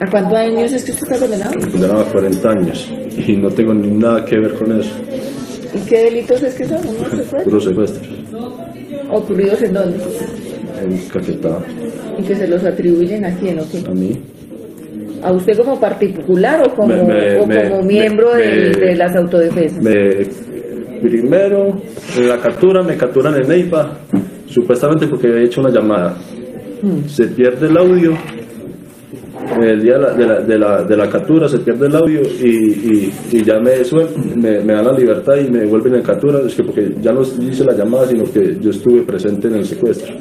¿A cuántos años es que usted está condenado? Condenado a 40 años y no tengo ni nada que ver con eso. ¿Y qué delitos es que son? ¿Unos secuestros? Puros secuestros. ¿Ocurridos en dónde? En Caquetá. ¿Y que se los atribuyen a quién o qué? A mí. ¿A usted como particular o como, miembro de las autodefensas? Primero, en la captura, me capturan en Neiva, supuestamente porque había hecho una llamada. Se pierde el audio. El día de la captura se pierde el audio y ya me dan la libertad y me devuelven en captura. Es que porque ya no hice la llamada, sino que yo estuve presente en el secuestro.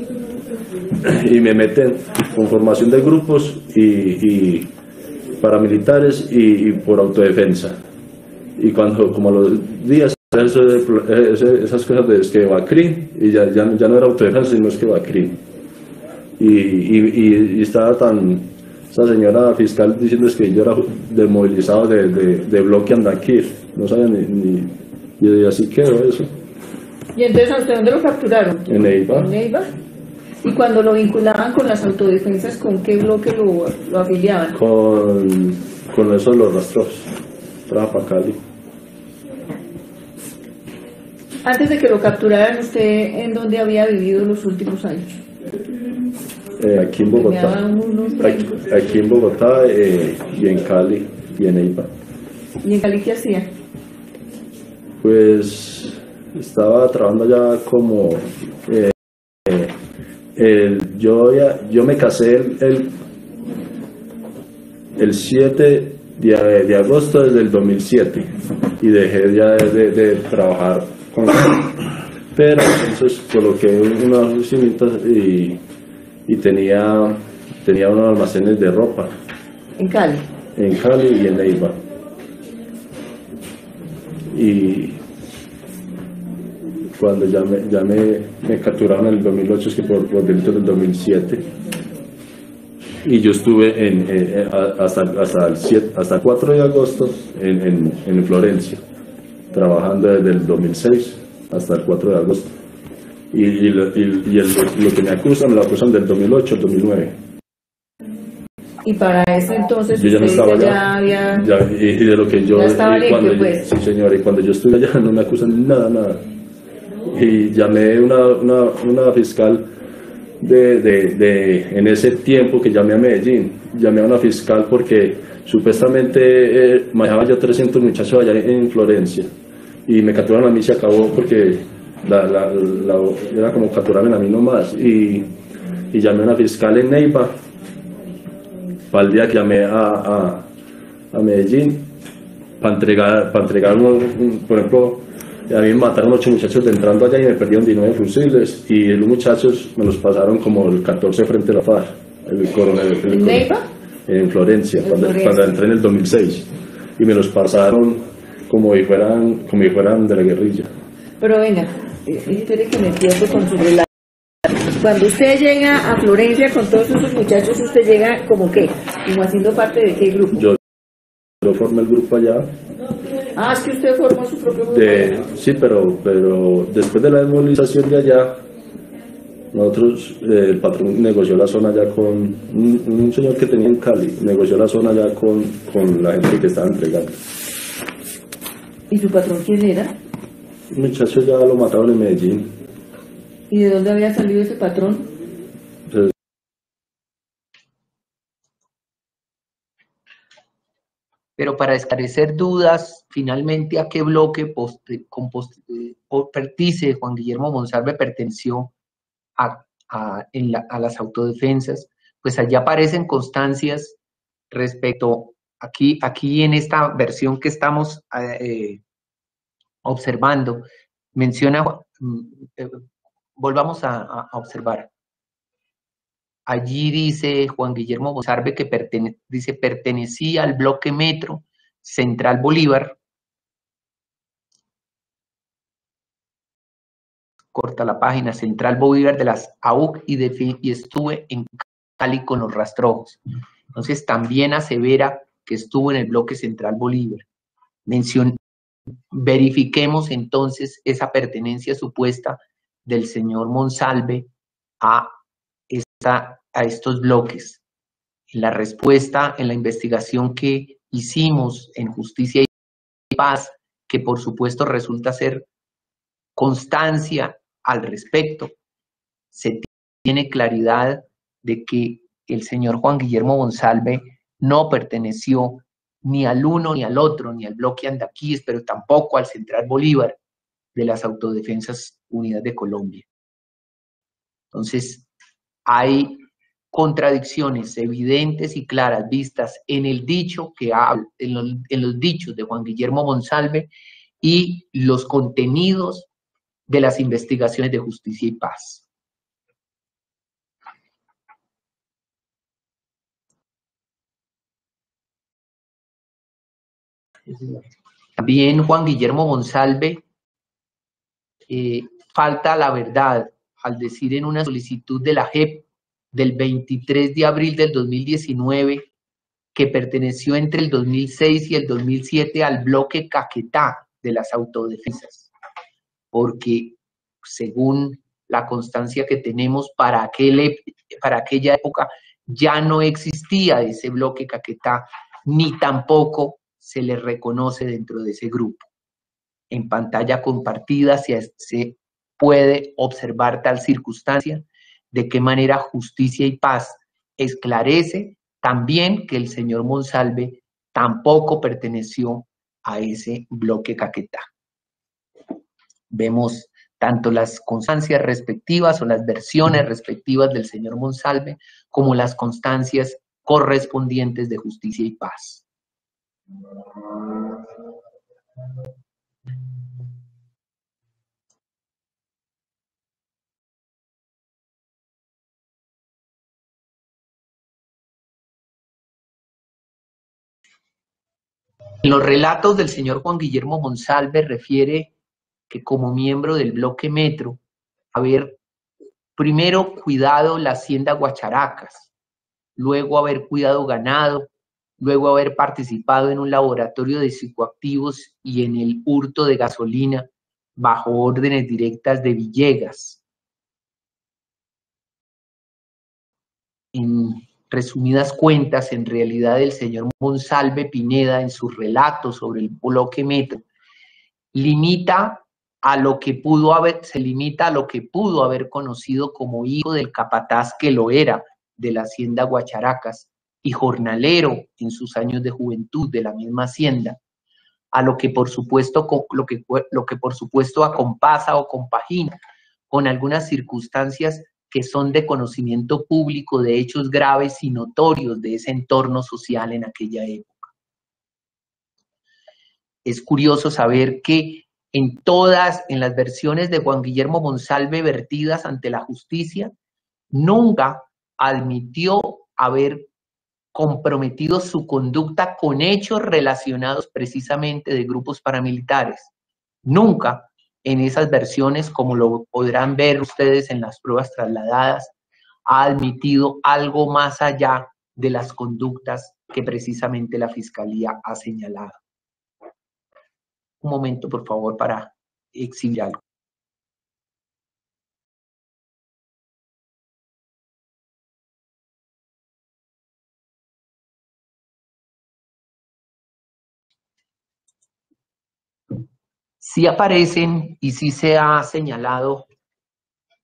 Y me meten con formación de grupos y paramilitares y por autodefensa. Y cuando, como a los días, esas cosas de Esquebacrí, y ya no era autodefensa, sino Esquebacrí. Y estaba esa señora fiscal diciendo que yo era desmovilizado de bloque Andaquir. No sabía y así quedó eso. ¿Y entonces a usted dónde lo capturaron? En Neiva. ¿En Neiva? ¿Y cuando lo vinculaban con las autodefensas, con qué bloque lo afiliaban? Con eso los rastros. Trabaja para Cali. Antes de que lo capturaran, ¿usted en dónde había vivido los últimos años? Aquí en Bogotá. Aquí en Bogotá y en Cali y en Neiva. ¿Y en Cali qué hacía? Pues estaba trabajando ya como... yo me casé el 7 de agosto del 2007 y dejé ya de trabajar con pero entonces coloqué unas oficinitas y tenía unos almacenes de ropa en Cali y en Neiva. Y cuando ya me capturaron en el 2008, es que por delitos del 2007, y yo estuve hasta el 4 de agosto en Florencia, trabajando desde el 2006 hasta el 4 de agosto, y lo que me lo acusan del 2008 al 2009. Y para ese entonces yo ya no estaba ya y de lo que yo ya estaba limpio, pues. Sí, señora, y cuando yo estuve allá no me acusan nada. Y llamé una fiscal en ese tiempo que llamé a Medellín, llamé a una fiscal porque supuestamente manejaba yo 300 muchachos allá en Florencia y me capturaron a mí, se acabó porque era como capturarme a mí nomás, y llamé a una fiscal en Neiva para el día que llamé a Medellín para entregar por ejemplo. A mí me mataron 8 muchachos entrando allá y me perdieron 19 fusiles, y los muchachos me los pasaron como el 14 frente a la FARC, el coronel. ¿En Neiva? En Florencia, cuando entré en el 2006, y me los pasaron como si fueran de la guerrilla. Pero venga, espere que me pierdo con su relato. Cuando usted llega a Florencia con todos esos muchachos, ¿usted llega como qué? ¿Como haciendo parte de qué grupo? Yo formé el grupo allá. Ah, es que usted formó su propio grupo. Sí, pero después de la desmovilización de allá, nosotros, el patrón negoció la zona allá con un señor que tenía en Cali, negoció la zona allá con la gente que estaba entregando. ¿Y su patrón quién era? El muchacho ya lo mataron en Medellín. ¿Y de dónde había salido ese patrón? Pero para esclarecer dudas, finalmente, ¿a qué bloque dice Juan Guillermo Monsalve perteneció a las autodefensas? Pues allá aparecen constancias respecto, aquí en esta versión que estamos observando, menciona, volvamos a observar. Allí dice Juan Guillermo Monsalve que pertenecía al bloque Metro Central Bolívar. Corta la página, Central Bolívar de las AUC, y estuve en Cali con los rastrojos. Entonces también asevera que estuvo en el bloque Central Bolívar. Verifiquemos entonces esa pertenencia supuesta del señor Monsalve a estos bloques. En la respuesta, en la investigación que hicimos en Justicia y Paz, que por supuesto resulta ser constancia al respecto, se tiene claridad de que el señor Juan Guillermo Monsalve no perteneció ni al uno ni al otro, ni al bloque Andaquíes, pero tampoco al Central Bolívar de las Autodefensas Unidas de Colombia. Entonces, hay contradicciones evidentes y claras vistas en el dicho que habla, en los dichos de Juan Guillermo Monsalve y los contenidos de las investigaciones de Justicia y Paz. También Juan Guillermo Monsalve falta la verdad al decir en una solicitud de la JEP del 23 de abril del 2019 que perteneció entre el 2006 y el 2007 al bloque Caquetá de las autodefensas, porque según la constancia que tenemos para aquella época ya no existía ese bloque Caquetá, ni tampoco se le reconoce dentro de ese grupo. En pantalla compartida se puede observar tal circunstancia, de qué manera Justicia y Paz esclarece también que el señor Monsalve tampoco perteneció a ese bloque Caquetá. Vemos tanto las constancias respectivas o las versiones respectivas del señor Monsalve como las constancias correspondientes de Justicia y Paz. En los relatos del señor Juan Guillermo Monsalve refiere que como miembro del bloque Metro, haber primero cuidado la hacienda Guacharacas, luego haber cuidado ganado, luego haber participado en un laboratorio de psicoactivos y en el hurto de gasolina bajo órdenes directas de Villegas. En resumidas cuentas, en realidad el señor Monsalve Pineda, en sus relatos sobre el bloque Metro, se limita a lo que pudo haber conocido como hijo del capataz que lo era de la hacienda Guacharacas y jornalero en sus años de juventud de la misma hacienda, a lo que por supuesto acompasa o compagina con algunas circunstancias que son de conocimiento público de hechos graves y notorios de ese entorno social en aquella época. Es curioso saber que en las versiones de Juan Guillermo Monsalve vertidas ante la justicia, nunca admitió haber comprometido su conducta con hechos relacionados precisamente de grupos paramilitares. Nunca en esas versiones, como lo podrán ver ustedes en las pruebas trasladadas, ha admitido algo más allá de las conductas que precisamente la Fiscalía ha señalado. Un momento, por favor, para exhibir algo. Sí aparecen y sí se ha señalado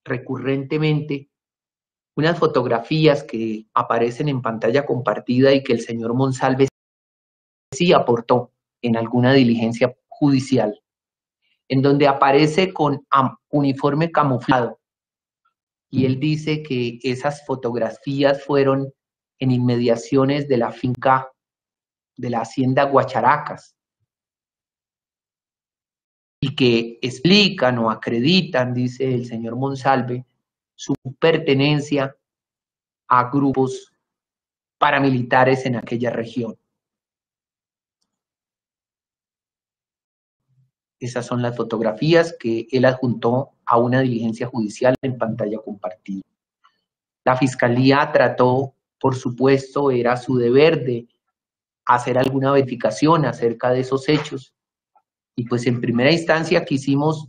recurrentemente unas fotografías que aparecen en pantalla compartida y que el señor Monsalve sí aportó en alguna diligencia judicial, en donde aparece con uniforme camuflado. Y él dice que esas fotografías fueron en inmediaciones de la finca de la hacienda Guacharacas, y que explican o acreditan, dice el señor Monsalve, su pertenencia a grupos paramilitares en aquella región. Esas son las fotografías que él adjuntó a una diligencia judicial en pantalla compartida. La Fiscalía trató, por supuesto, era su deber de hacer alguna verificación acerca de esos hechos. Y pues en primera instancia quisimos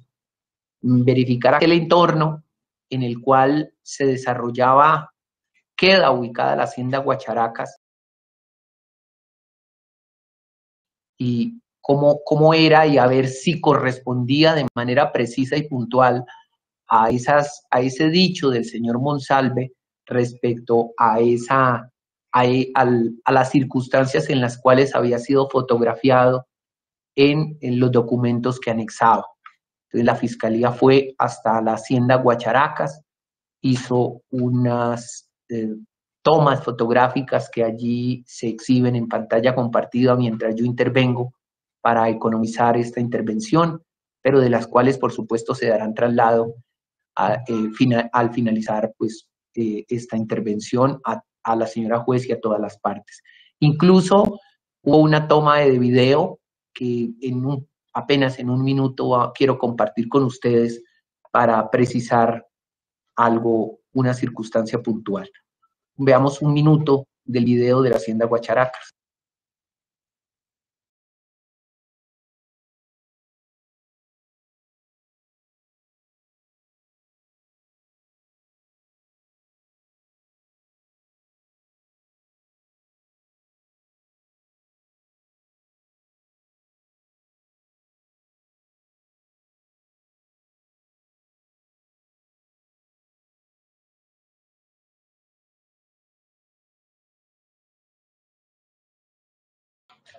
verificar aquel entorno en el cual se desarrollaba, queda ubicada la hacienda Guacharacas, y cómo era, y a ver si correspondía de manera precisa y puntual a ese dicho del señor Monsalve respecto a las circunstancias en las cuales había sido fotografiado en los documentos que anexaba. Entonces la Fiscalía fue hasta la hacienda Guacharacas, hizo unas tomas fotográficas que allí se exhiben en pantalla compartida mientras yo intervengo para economizar esta intervención, pero de las cuales por supuesto se darán traslado al finalizar pues, esta intervención a la señora juez y a todas las partes. Incluso hubo una toma de video que apenas en un minuto quiero compartir con ustedes para precisar algo, una circunstancia puntual. Veamos un minuto del video de la hacienda Guacharacas.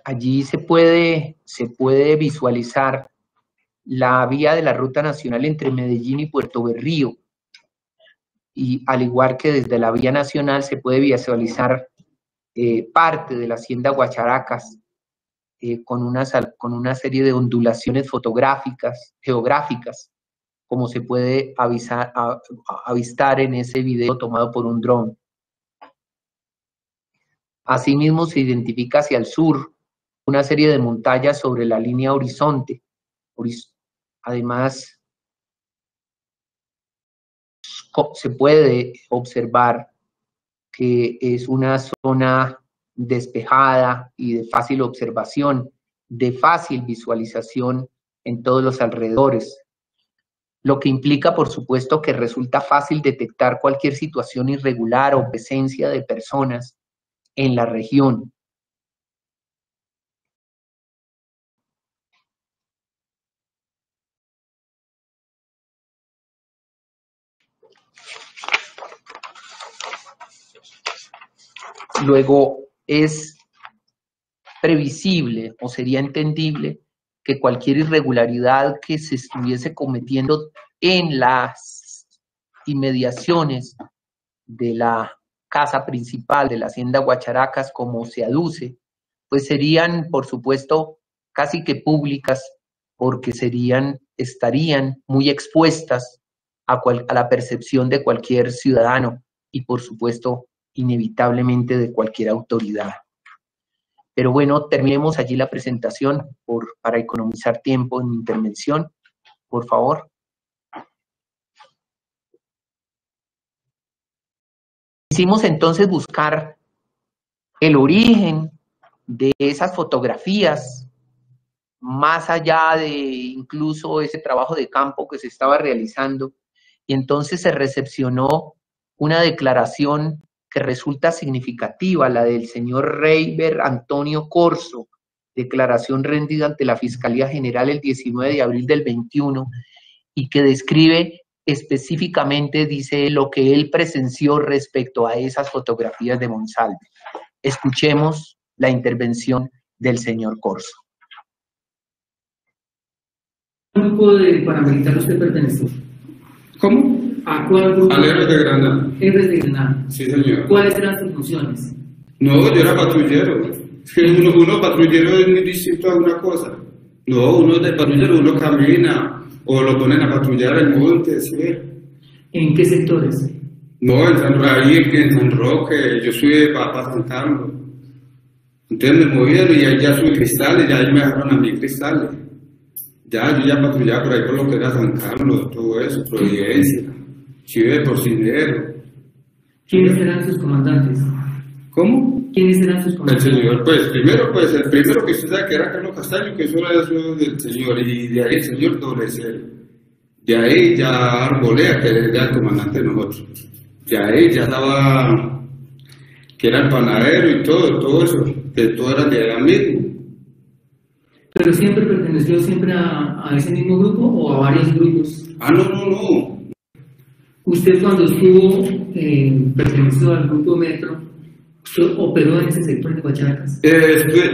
Allí se puede visualizar la vía de la ruta nacional entre Medellín y Puerto Berrío, y al igual que desde la vía nacional se puede visualizar parte de la hacienda Guacharacas con una serie de ondulaciones geográficas, como se puede avistar en ese video tomado por un dron. Asimismo se identifica hacia el sur una serie de montañas sobre la línea horizonte. Además, se puede observar que es una zona despejada y de fácil observación, de fácil visualización en todos los alrededores, lo que implica, por supuesto, que resulta fácil detectar cualquier situación irregular o presencia de personas en la región. Luego, es previsible o sería entendible que cualquier irregularidad que se estuviese cometiendo en las inmediaciones de la casa principal de la hacienda Guacharacas, como se aduce, pues serían, por supuesto, casi que públicas, porque estarían muy expuestas a la percepción de cualquier ciudadano y, por supuesto, inevitablemente de cualquier autoridad. Pero bueno, terminemos allí la presentación para economizar tiempo en mi intervención, por favor. Quisimos entonces buscar el origen de esas fotografías, más allá de incluso ese trabajo de campo que se estaba realizando, y entonces se recepcionó una declaración que resulta significativa, la del señor Reiber Antonio Corso, declaración rendida ante la Fiscalía General el 19 de abril del 21, y que describe específicamente, dice, lo que él presenció respecto a esas fotografías de Monsalve. Escuchemos la intervención del señor Corso. ¿A qué grupo de paramilitares usted pertenece? ¿Cómo? ¿A cuál grupo? Al Héroes de Granada. Héroes de Granada. Sí, señor. ¿Cuáles eran sus funciones? No, yo era patrullero. Es que uno patrullero es muy distinto a una cosa. No, uno de patrullero, uno camina o lo ponen a patrullar el monte, ¿sí? ¿En qué sectores? No, ahí en San Roque, yo subí para San Carlos. Entonces me movieron y ahí ya subí cristales, ya ahí me dejaron a mí cristales. Ya, yo ya patrullaba por ahí por lo que era San Carlos, todo eso, Providencia, Chive, Porcinero. ¿Quiénes eran sus comandantes? ¿Cómo? ¿Quiénes eran sus El compañeros? señor, pues el primero que usted sabe que era Carlos Castaño, que eso era eso del señor, y de ahí el señor Doble Cero. De ahí ya Arbolea, que era el comandante de nosotros. De ahí ya estaba, que era el panadero y todo eso, que todo era de allá mismo. ¿Pero siempre perteneció siempre a ese mismo grupo o a varios grupos? No. Usted cuando estuvo perteneció al grupo Metro, ¿usted operó en ese sector de Guacharacas?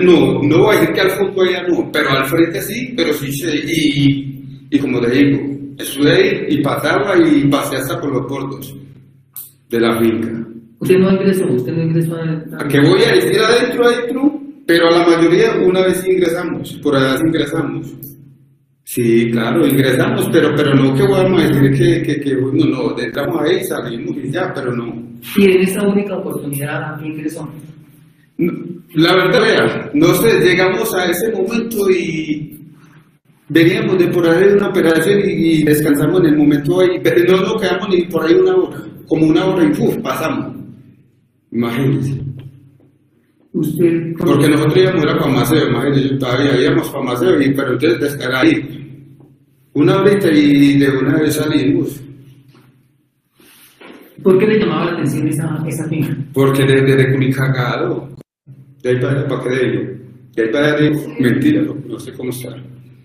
No voy a decir que al fondo allá no, pero al frente sí, pero sí y como le digo, estuve ahí y pasaba y pasé hasta por los bordos de la finca. ¿Usted no ingresó ¿A qué voy a decir adentro? Pero a la mayoría una vez sí ingresamos, por allá sí ingresamos. Sí, claro, ingresamos, pero no que vamos a decir que no, entramos ahí, salimos y ya, pero no. ¿Y en esa única oportunidad a qué ingresó? La verdad, vea, no sé, llegamos a ese momento y veníamos de por ahí de una operación y descansamos en el momento ahí, pero no nos quedamos ni por ahí una hora, como una hora y pasamos. Imagínense. Usted, Porque nosotros íbamos a Pamaseo, imagínense, todavía íbamos a Pamaseo, pero entonces descargar ahí una horita y de una vez salimos. ¿por qué le llamaba la atención esa finca? Porque desde Culicagado, de ahí para qué digo, de ahí para allá, mentira, no sé cómo está.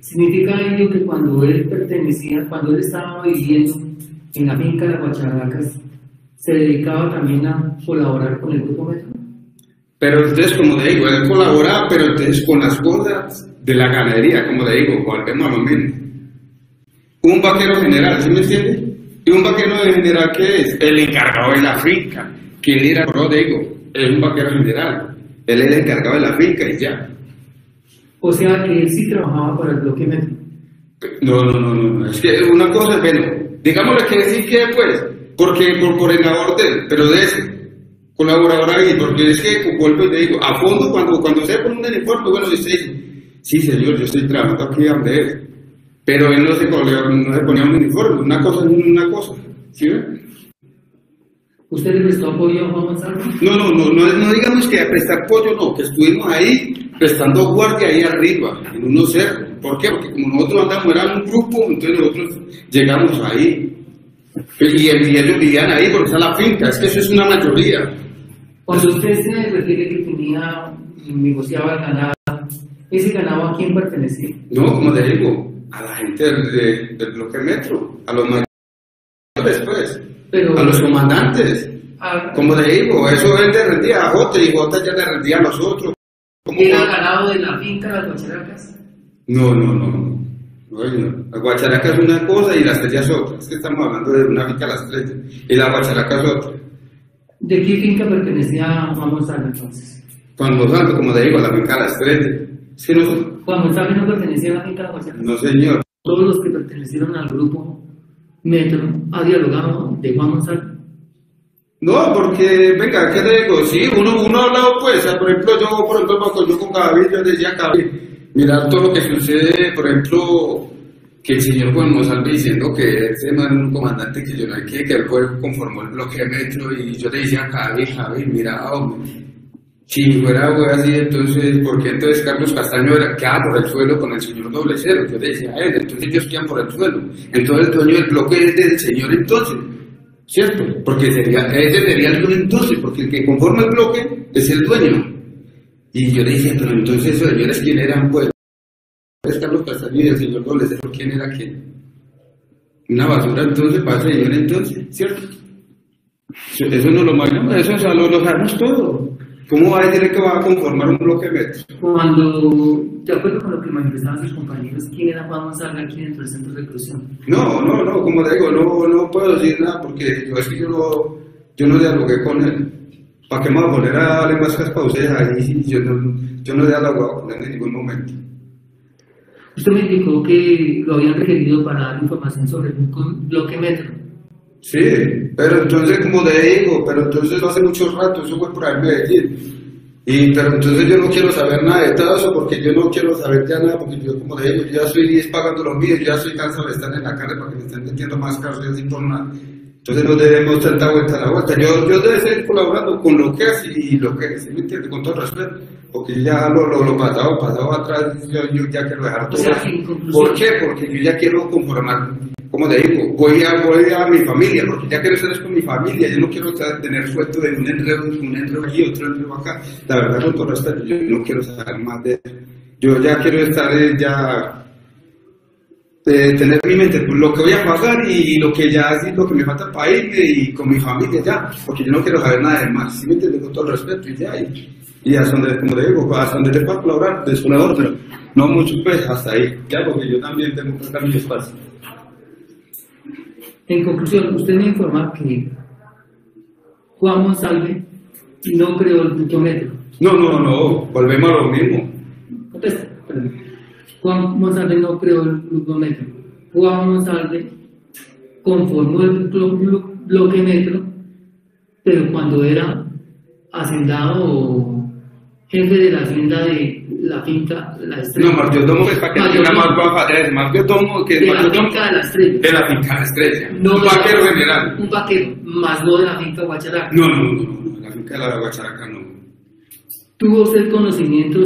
¿Significa ello que cuando él estaba viviendo en la finca de Guacharacas, se dedicaba también a colaborar con el grupo Metro? Pero entonces, como le digo, él colaboraba, pero entonces con las cosas de la ganadería, como le digo, volvemos a lo mismo. Un vaquero general, ¿sí me entiende? ¿Y un vaquero general qué es? El encargado de la finca. ¿Quién era? No digo, es un vaquero general. Él es el encargado de la finca y ya. O sea que él sí trabajaba para el bloque Metro. No. Es que una cosa es, bueno, digámosle que sí que pues, porque por el labor de él, pero de ese. Colaborador ahí, porque es que, vuelvo y le digo, a fondo cuando se pone un uniforme, bueno, usted dice, sí señor, yo estoy trabajando aquí donde es, pero él no se ponía un uniforme, una cosa es una cosa, ¿sí ve? ¿Usted le prestó apoyo a Juan Gonzalo? No digamos que a prestar apoyo, no, que estuvimos ahí prestando guardia ahí arriba, en unos cerros. ¿Por qué? Porque como nosotros andamos, era un grupo, entonces nosotros llegamos ahí. Y ellos vivían ahí porque está la finca, es que eso es una mayoría. Cuando usted se refiere que negociaba el ganado, ¿ese ganado a quién pertenecía? No, como te digo, a la gente del bloque Metro, a los mayores, pues, a los comandantes. Como te digo, eso él le rendía a Jota y Jota ya le rendía a los otros. ¿Era ganado de la finca de las Guacharacas? No. Bueno, la Guacharaca es una cosa y la estrella es otra. Es que estamos hablando de una finca, la estrella, y la Guacharaca es otra. ¿De qué finca pertenecía Juan Gonzalo entonces? Juan Gonzalo, como te digo, la finca, la estrella. Es que Juan Gonzalo no pertenecía a la finca de Guacharacas. No, señor. Todos los que pertenecieron al grupo Metro ha dialogado de Juan Gonzalo. No, porque, venga, ¿qué te digo? Sí, uno ha hablado, pues, por ejemplo, yo con Gaby, yo decía, Gaby, mira todo lo que sucede, por ejemplo, que el señor Juan Gonzalo diciendo que ese man es un comandante que yo no hay que él conformó el bloque Metro, y yo le decía a Javi, mira, hombre, si fuera así, entonces, ¿por qué entonces Carlos Castaño quedaba por el suelo con el señor Doble Cero? Yo le decía a él, entonces ellos quedan por el suelo, entonces el dueño del bloque es del señor entonces, ¿cierto? Porque ese sería el dueño entonces, porque el que conforma el bloque es el dueño. Y yo le decía, pero entonces esos señores, ¿quién eran? Pues, es Carlos Castaño y el señor Doble Cero, ¿quién era quién? Una basura entonces para el señor entonces, ¿cierto? Eso no lo imaginamos, eso lo sabemos todo. ¿Cómo va a decir que va a conformar un bloque Metro? Cuando, de acuerdo con lo que manifestaban sus compañeros, ¿quién era Juan Gonzalo aquí dentro del centro de reclusión? No, como te digo, no puedo decir nada porque yo no dialogué con él. ¿Para qué me voy a poner a darle más caspausas ahí? Yo no he dialogado con él en ningún momento. Usted me indicó que lo habían requerido para dar información sobre un bloque Metro. Sí, pero entonces, como te digo, entonces hace mucho rato, eso fue por ahí en Medellín. Pero entonces yo no quiero saber nada de todo eso, porque yo no quiero saber ya nada, porque yo, como te digo, yo ya estoy pagando los míos, yo ya estoy cansado de estar en la cárcel para que me estén metiendo más cárcel así por nada. Entonces no debemos tanta vuelta a la vuelta. Yo debo seguir colaborando con lo que es y lo que es, ¿me entiende? Con todo respeto, porque ya lo pasado atrás, yo ya quiero dejar todo. O sea, eso. en conclusión, ¿Por qué? Porque yo ya quiero conformar, como te digo, voy a mi familia, porque ya quiero estar con mi familia, yo no quiero tener suelto de un enredo aquí, otro enredo acá. La verdad, con todo respeto, yo no quiero saber más de eso. Yo ya quiero estar tener mi mente pues, lo que voy a pagar y lo que ya es lo que me falta para irme y con mi familia ya, porque yo no quiero saber nada de más, ¿sí me entiendes? Con todo el respeto y ya, y hasta donde, como le digo, hasta donde te pueda colaborar, de colaborador, pero no mucho pues, hasta ahí, ya, porque yo también tengo que sacar mi espacio. en conclusión, usted me informa que Juan Monsalve no creó el glucometro. No, volvemos a lo mismo. Contesta, perdón. Juan Monsalve no creó el glucometro. Juan Monsalve conformó el bloquemetro, pero cuando era hacendado o jefe de la hacienda de la finca La Estrella. No, mayordomo es para que tenga más guapa, mayordomo que de la finca de La Estrella. de la finca La Estrella, No un de la- vaquero general. Un vaquero, más no de la finca Guacharaca. No, la finca de la Guacharaca no. ¿Tuvo usted conocimiento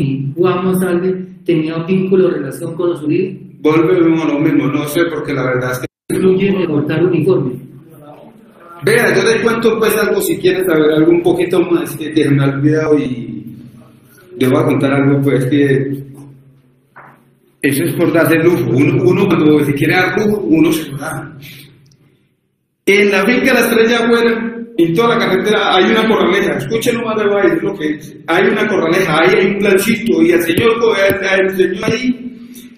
si Juan Monsalve tenía un vínculo o relación con los Uribe? Volvemos a lo mismo, no sé, porque la verdad es que Incluye en cortar uniforme. vea, yo te cuento pues algo si quieres saber algo un poquito más que me ha olvidado y te voy a contar algo pues que eso es por darse lujo. Uno cuando se quiere dar lujo, uno se lo da. En la finca La Estrella Buena, en toda la carretera hay una corraleja, escúchenlo más de baile, es lo que es. Hay una corraleja, ahí hay un plancito y el señor ahí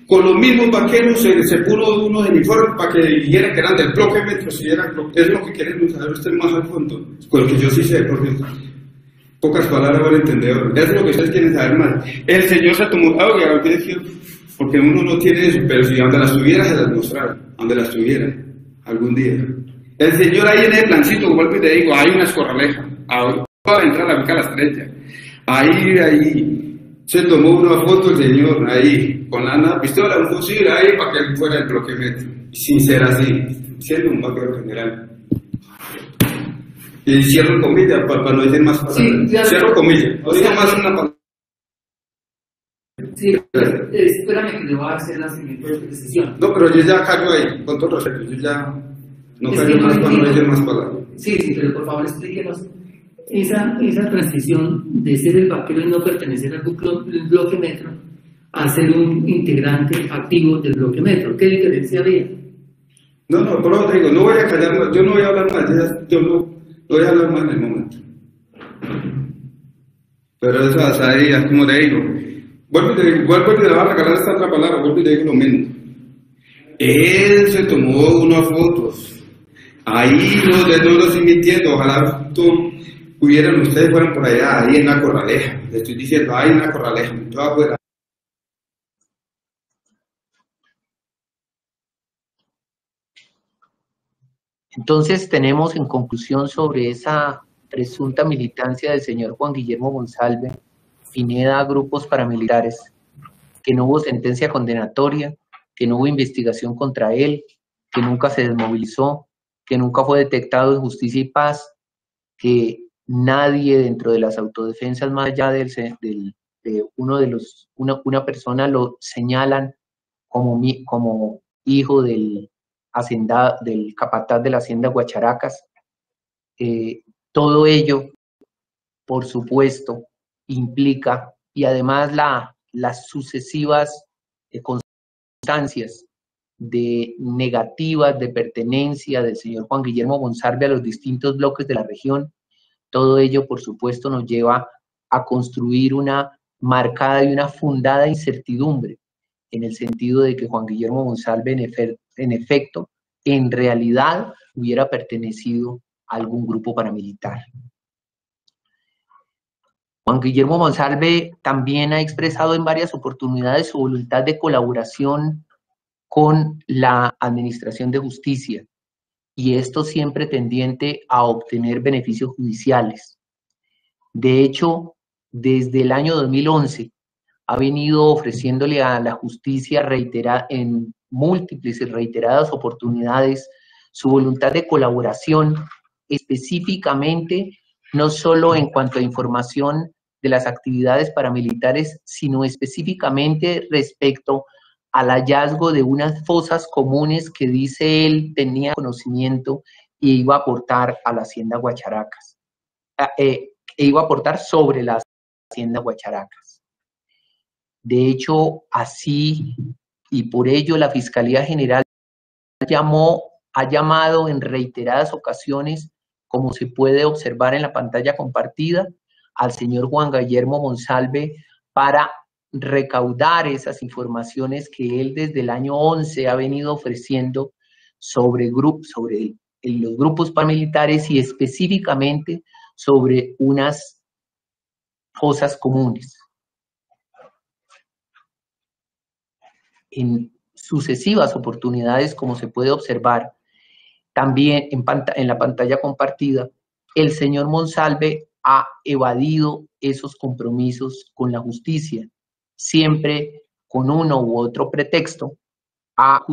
con los mismos vaqueros se puso unos uniformes para que dijeran que eran del bloque metro, si eran, es lo que queremos saber usted más al fondo, porque yo sí sé, porque pocas palabras van a entender, es lo que ustedes quieren saber más. El señor se tomó, porque uno no tiene eso, pero si donde las tuviera se las mostrara, donde las tuviera, algún día. El señor ahí en el plancito, vuelvo y te digo, hay unas corralejas, para entrar a la finca La Estrella, ahí. Se tomó una foto el señor ahí, con la pistola, un fusil ahí para que él fuera el bloque metro. Sin ser así, siendo un vaquero general. Y cierro comillas para no decir más palabras. Sí, claro. Cierro comillas, no digo más una palabra. Sí, espérame que le voy a hacer la siguiente precisión. No, pero yo ya callo ahí, con todo respeto, yo ya no Es callo que más no para no entiendo. decir más palabras. Sí, pero por favor explíquenos esa transición de ser el vaquero y no pertenecer al bloque metro a ser un integrante activo del bloque metro. ¿Qué diferencia había? No, por eso te digo, no voy a callar más, yo no voy a hablar más, yo no voy a hablar más en el momento. Pero eso hasta ahí, es como te digo, vuelvo y te voy a regalar esta otra palabra, vuelvo y te digo lo mismo. Él se tomó unas fotos, ahí no lo estoy mintiendo, ojalá ustedes fueran por allá, ahí en la corraleja, le estoy diciendo, ahí en la corraleja, toda afuera. Entonces tenemos en conclusión sobre esa presunta militancia del señor Juan Guillermo Monsalve Pineda a grupos paramilitares, que no hubo sentencia condenatoria, que no hubo investigación contra él, que nunca se desmovilizó, que nunca fue detectado en Justicia y Paz, que nadie dentro de las autodefensas, más allá de una persona lo señalan como hijo del capataz de la hacienda Guacharacas. Todo ello, por supuesto, implica, y además las sucesivas constancias de negativas de pertenencia del señor Juan Guillermo Monsalve a los distintos bloques de la región, todo ello, por supuesto, nos lleva a construir una marcada y una fundada incertidumbre, en el sentido de que Juan Guillermo Monsalve, en efecto, en realidad, hubiera pertenecido a algún grupo paramilitar. Juan Guillermo Monsalve también ha expresado en varias oportunidades su voluntad de colaboración con la Administración de Justicia, y esto siempre tendiente a obtener beneficios judiciales. De hecho, desde el año 2011 ha venido ofreciéndole a la justicia en múltiples y reiteradas oportunidades su voluntad de colaboración específicamente, no solo en cuanto a información de las actividades paramilitares, sino específicamente respecto al hallazgo de unas fosas comunes que dice él tenía conocimiento y iba a aportar a la hacienda Guacharacas, e iba a aportar sobre la hacienda Guacharacas. De hecho, así, y por ello la Fiscalía General ha llamado en reiteradas ocasiones, como se puede observar en la pantalla compartida, al señor Juan Guillermo Monsalve para recaudar esas informaciones que él desde el año 11 ha venido ofreciendo sobre los grupos paramilitares y específicamente sobre unas fosas comunes. En sucesivas oportunidades, como se puede observar también en la pantalla compartida, el señor Monsalve ha evadido esos compromisos con la justicia, siempre con uno u otro pretexto, ha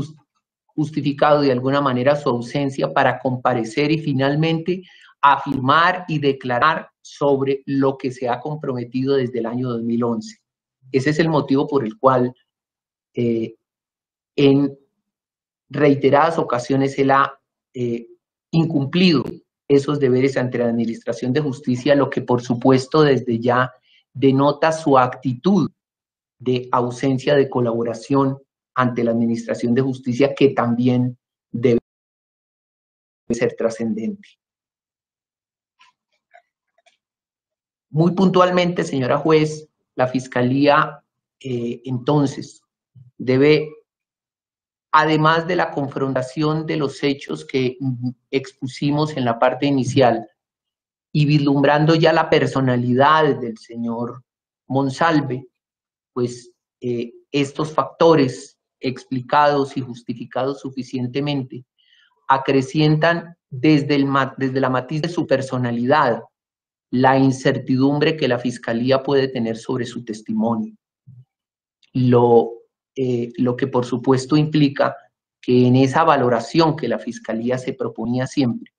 justificado de alguna manera su ausencia para comparecer y finalmente afirmar y declarar sobre lo que se ha comprometido desde el año 2011. Ese es el motivo por el cual en reiteradas ocasiones él ha incumplido esos deberes ante la Administración de Justicia, lo que por supuesto desde ya denota su actitud de ausencia de colaboración ante la Administración de Justicia, que también debe ser trascendente. Muy puntualmente, señora juez, la Fiscalía entonces debe, además de la confrontación de los hechos que expusimos en la parte inicial y vislumbrando ya la personalidad del señor Monsalve, pues estos factores explicados y justificados suficientemente acrecientan desde la matiz de su personalidad la incertidumbre que la Fiscalía puede tener sobre su testimonio. Lo que por supuesto implica que en esa valoración que la Fiscalía se proponía siempre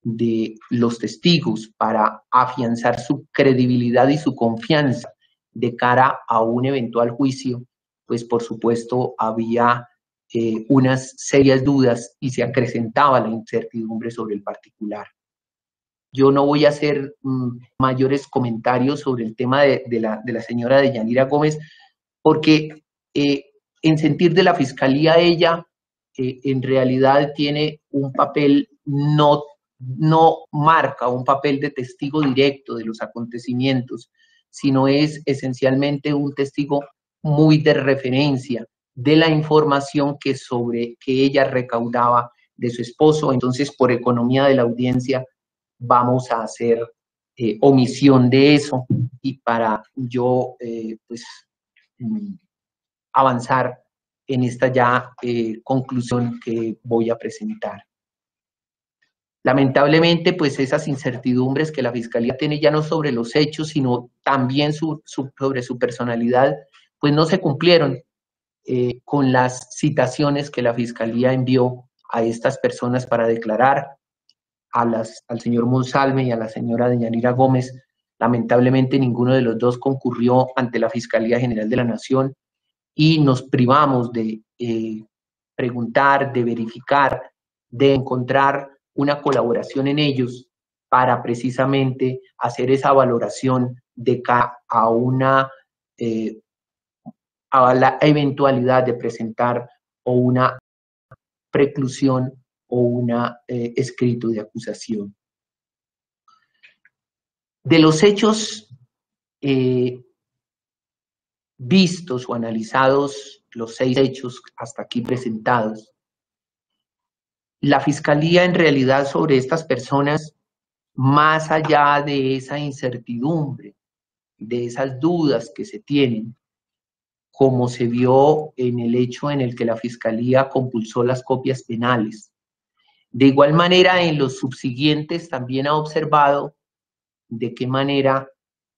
de los testigos para afianzar su credibilidad y su confianza de cara a un eventual juicio, pues por supuesto había unas serias dudas y se acrecentaba la incertidumbre sobre el particular. Yo no voy a hacer mayores comentarios sobre el tema de la señora Deyanira Gómez, porque en sentir de la Fiscalía ella en realidad tiene un papel, no marca un papel de testigo directo de los acontecimientos, sino es esencialmente un testigo muy de referencia de la información que ella recaudaba de su esposo. Entonces, por economía de la audiencia, vamos a hacer omisión de eso y para yo pues avanzar en esta ya conclusión que voy a presentar. Lamentablemente, pues esas incertidumbres que la Fiscalía tiene ya no sobre los hechos, sino también sobre su personalidad, pues no se cumplieron con las citaciones que la Fiscalía envió a estas personas para declarar, al señor Monsalve y a la señora Deyanira Gómez. Lamentablemente ninguno de los dos concurrió ante la Fiscalía General de la Nación y nos privamos de preguntar, de verificar, de encontrar una colaboración en ellos para precisamente hacer esa valoración de cara a la eventualidad de presentar o una preclusión o un escrito de acusación. De los hechos vistos o analizados, los 6 hechos hasta aquí presentados, la Fiscalía en realidad sobre estas personas, más allá de esa incertidumbre, de esas dudas que se tienen, como se vio en el hecho en el que la Fiscalía compulsó las copias penales, de igual manera en los subsiguientes también ha observado de qué manera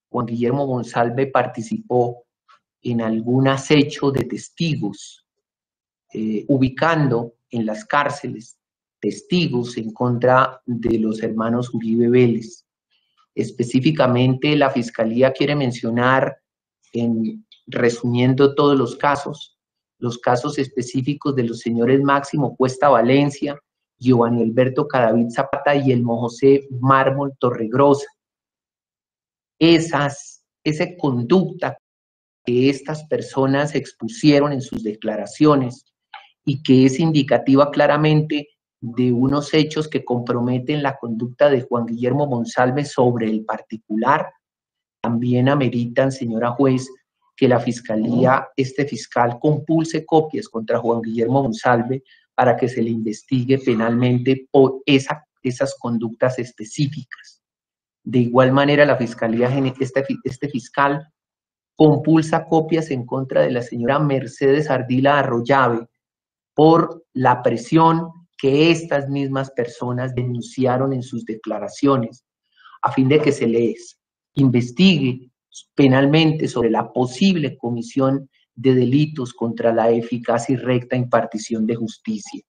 Juan Guillermo Monsalve participó en algún acecho de testigos, ubicando en las cárceles testigos en contra de los hermanos Uribe Vélez. Específicamente, la Fiscalía quiere mencionar, resumiendo todos los casos específicos de los señores Máximo Cuesta Valencia, Giovanni Alberto Cadavid Zapata y Elmo José Mármol Torregrosa. Esa conducta que estas personas expusieron en sus declaraciones y que es indicativa claramente de unos hechos que comprometen la conducta de Juan Guillermo Monsalve sobre el particular, también ameritan, señora juez, que la Fiscalía, este fiscal, compulse copias contra Juan Guillermo Monsalve para que se le investigue penalmente por esas conductas específicas. De igual manera, la Fiscalía, este fiscal, compulsa copias en contra de la señora Mercedes Ardila Arroyave por la presión que estas mismas personas denunciaron en sus declaraciones, a fin de que se les investigue penalmente sobre la posible comisión de delitos contra la eficaz y recta impartición de justicia.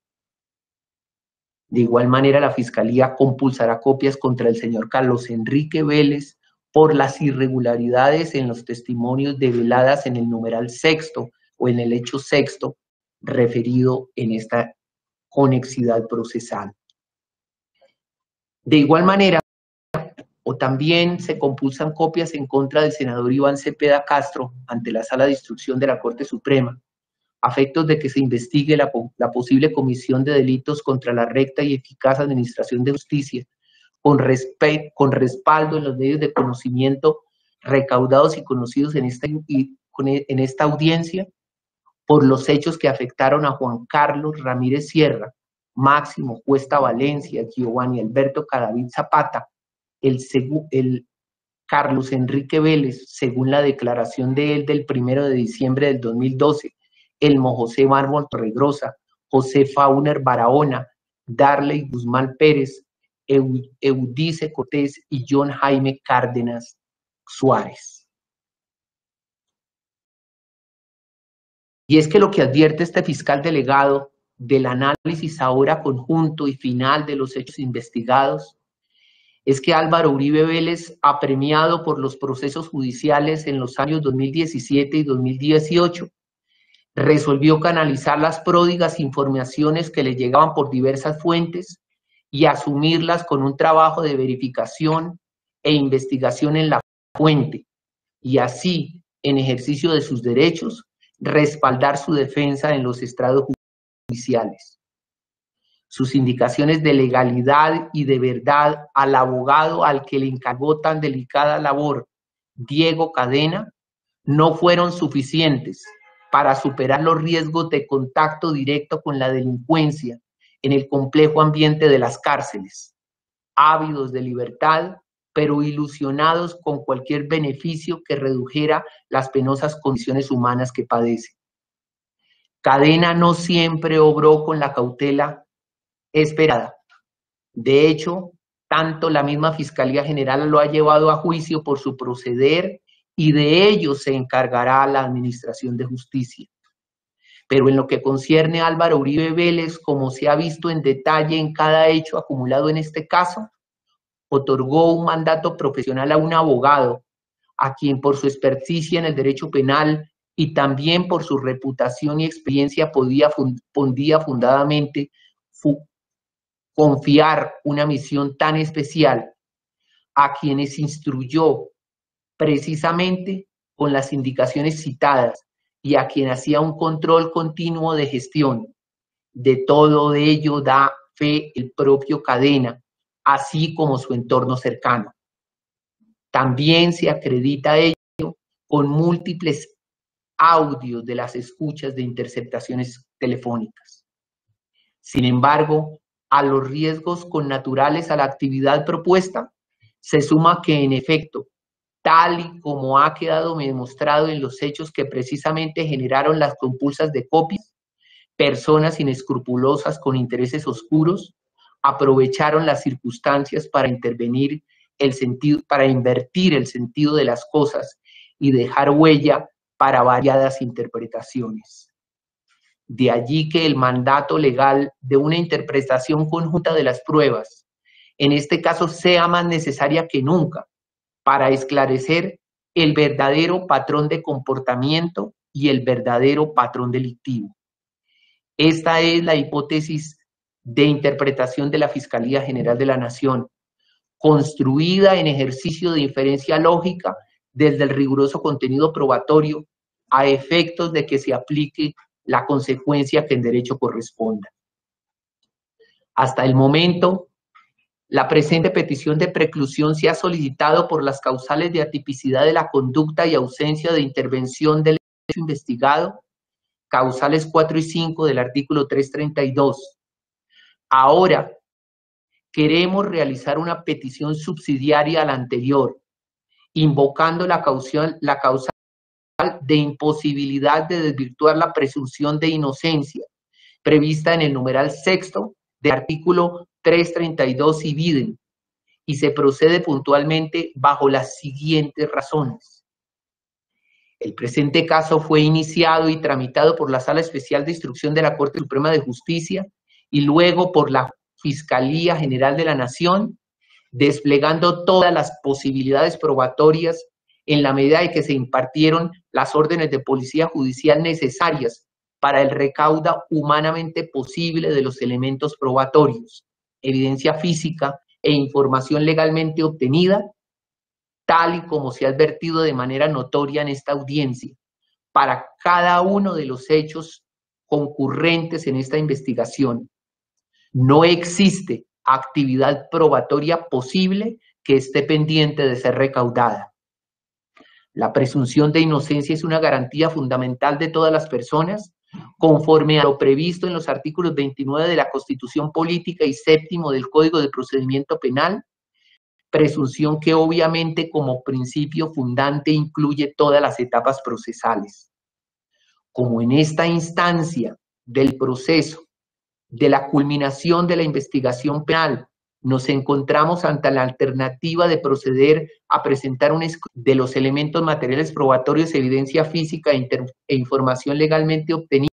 De igual manera, la Fiscalía compulsará copias contra el señor Carlos Enrique Vélez por las irregularidades en los testimonios develadas en el numeral sexto o en el hecho sexto referido en esta conexidad procesal. De igual manera, o también se compulsan copias en contra del senador Iván Cepeda Castro ante la Sala de Instrucción de la Corte Suprema, a efectos de que se investigue la posible comisión de delitos contra la recta y eficaz administración de justicia, con respaldo en los medios de conocimiento recaudados y conocidos en esta audiencia, por los hechos que afectaron a Juan Carlos Ramírez Sierra, Máximo Cuesta Valencia, Giovanni Alberto Cadavid Zapata, el Carlos Enrique Vélez, según la declaración de él del 1 de diciembre del 2012, Elmo José Mármol Torregrosa, José Fauner Barahona, Darley Guzmán Pérez, Eudice Cortés y John Jaime Cárdenas Suárez. Y es que lo que advierte este fiscal delegado del análisis ahora conjunto y final de los hechos investigados es que Álvaro Uribe Vélez, apremiado por los procesos judiciales en los años 2017 y 2018, resolvió canalizar las pródigas informaciones que le llegaban por diversas fuentes y asumirlas con un trabajo de verificación e investigación en la fuente, y así, en ejercicio de sus derechos, respaldar su defensa en los estrados judiciales. Sus indicaciones de legalidad y de verdad al abogado al que le encargó tan delicada labor, Diego Cadena, no fueron suficientes para superar los riesgos de contacto directo con la delincuencia en el complejo ambiente de las cárceles, ávidos de libertad, pero ilusionados con cualquier beneficio que redujera las penosas condiciones humanas que padece. Cadena no siempre obró con la cautela esperada. De hecho, tanto la misma Fiscalía General lo ha llevado a juicio por su proceder y de ello se encargará la Administración de Justicia. Pero en lo que concierne a Álvaro Uribe Vélez, como se ha visto en detalle en cada hecho acumulado en este caso, otorgó un mandato profesional a un abogado, a quien por su experticia en el derecho penal y también por su reputación y experiencia podía fundadamente confiar una misión tan especial, a quienes instruyó precisamente con las indicaciones citadas y a quien hacía un control continuo de gestión. De todo ello da fe el propio Cadena, así como su entorno cercano. También se acredita ello con múltiples audios de las escuchas de interceptaciones telefónicas. Sin embargo, a los riesgos connaturales a la actividad propuesta, se suma que en efecto, tal y como ha quedado demostrado en los hechos que precisamente generaron las compulsas de copias, personas inescrupulosas con intereses oscuros aprovecharon las circunstancias para invertir el sentido de las cosas y dejar huella para variadas interpretaciones. De allí que el mandato legal de una interpretación conjunta de las pruebas, en este caso, sea más necesaria que nunca para esclarecer el verdadero patrón de comportamiento y el verdadero patrón delictivo. Esta es la hipótesis de interpretación de la Fiscalía General de la Nación, construida en ejercicio de inferencia lógica desde el riguroso contenido probatorio a efectos de que se aplique la consecuencia que en derecho corresponda. Hasta el momento, la presente petición de preclusión se ha solicitado por las causales de atipicidad de la conducta y ausencia de intervención del hecho investigado, causales 4 y 5 del artículo 332. Ahora, queremos realizar una petición subsidiaria a la anterior, invocando la causal de imposibilidad de desvirtuar la presunción de inocencia, prevista en el numeral sexto del artículo 332 y videm, y se procede puntualmente bajo las siguientes razones. El presente caso fue iniciado y tramitado por la Sala Especial de Instrucción de la Corte Suprema de Justicia y luego por la Fiscalía General de la Nación, desplegando todas las posibilidades probatorias en la medida de que se impartieron las órdenes de policía judicial necesarias para el recaudo humanamente posible de los elementos probatorios, evidencia física e información legalmente obtenida, tal y como se ha advertido de manera notoria en esta audiencia, para cada uno de los hechos concurrentes en esta investigación. No existe actividad probatoria posible que esté pendiente de ser recaudada. La presunción de inocencia es una garantía fundamental de todas las personas, conforme a lo previsto en los artículos 29 de la Constitución Política y 7º del Código de Procedimiento Penal, presunción que obviamente como principio fundante incluye todas las etapas procesales. Como en esta instancia del proceso, de la culminación de la investigación penal, nos encontramos ante la alternativa de proceder a presentar de los elementos materiales probatorios, evidencia física e información legalmente obtenida,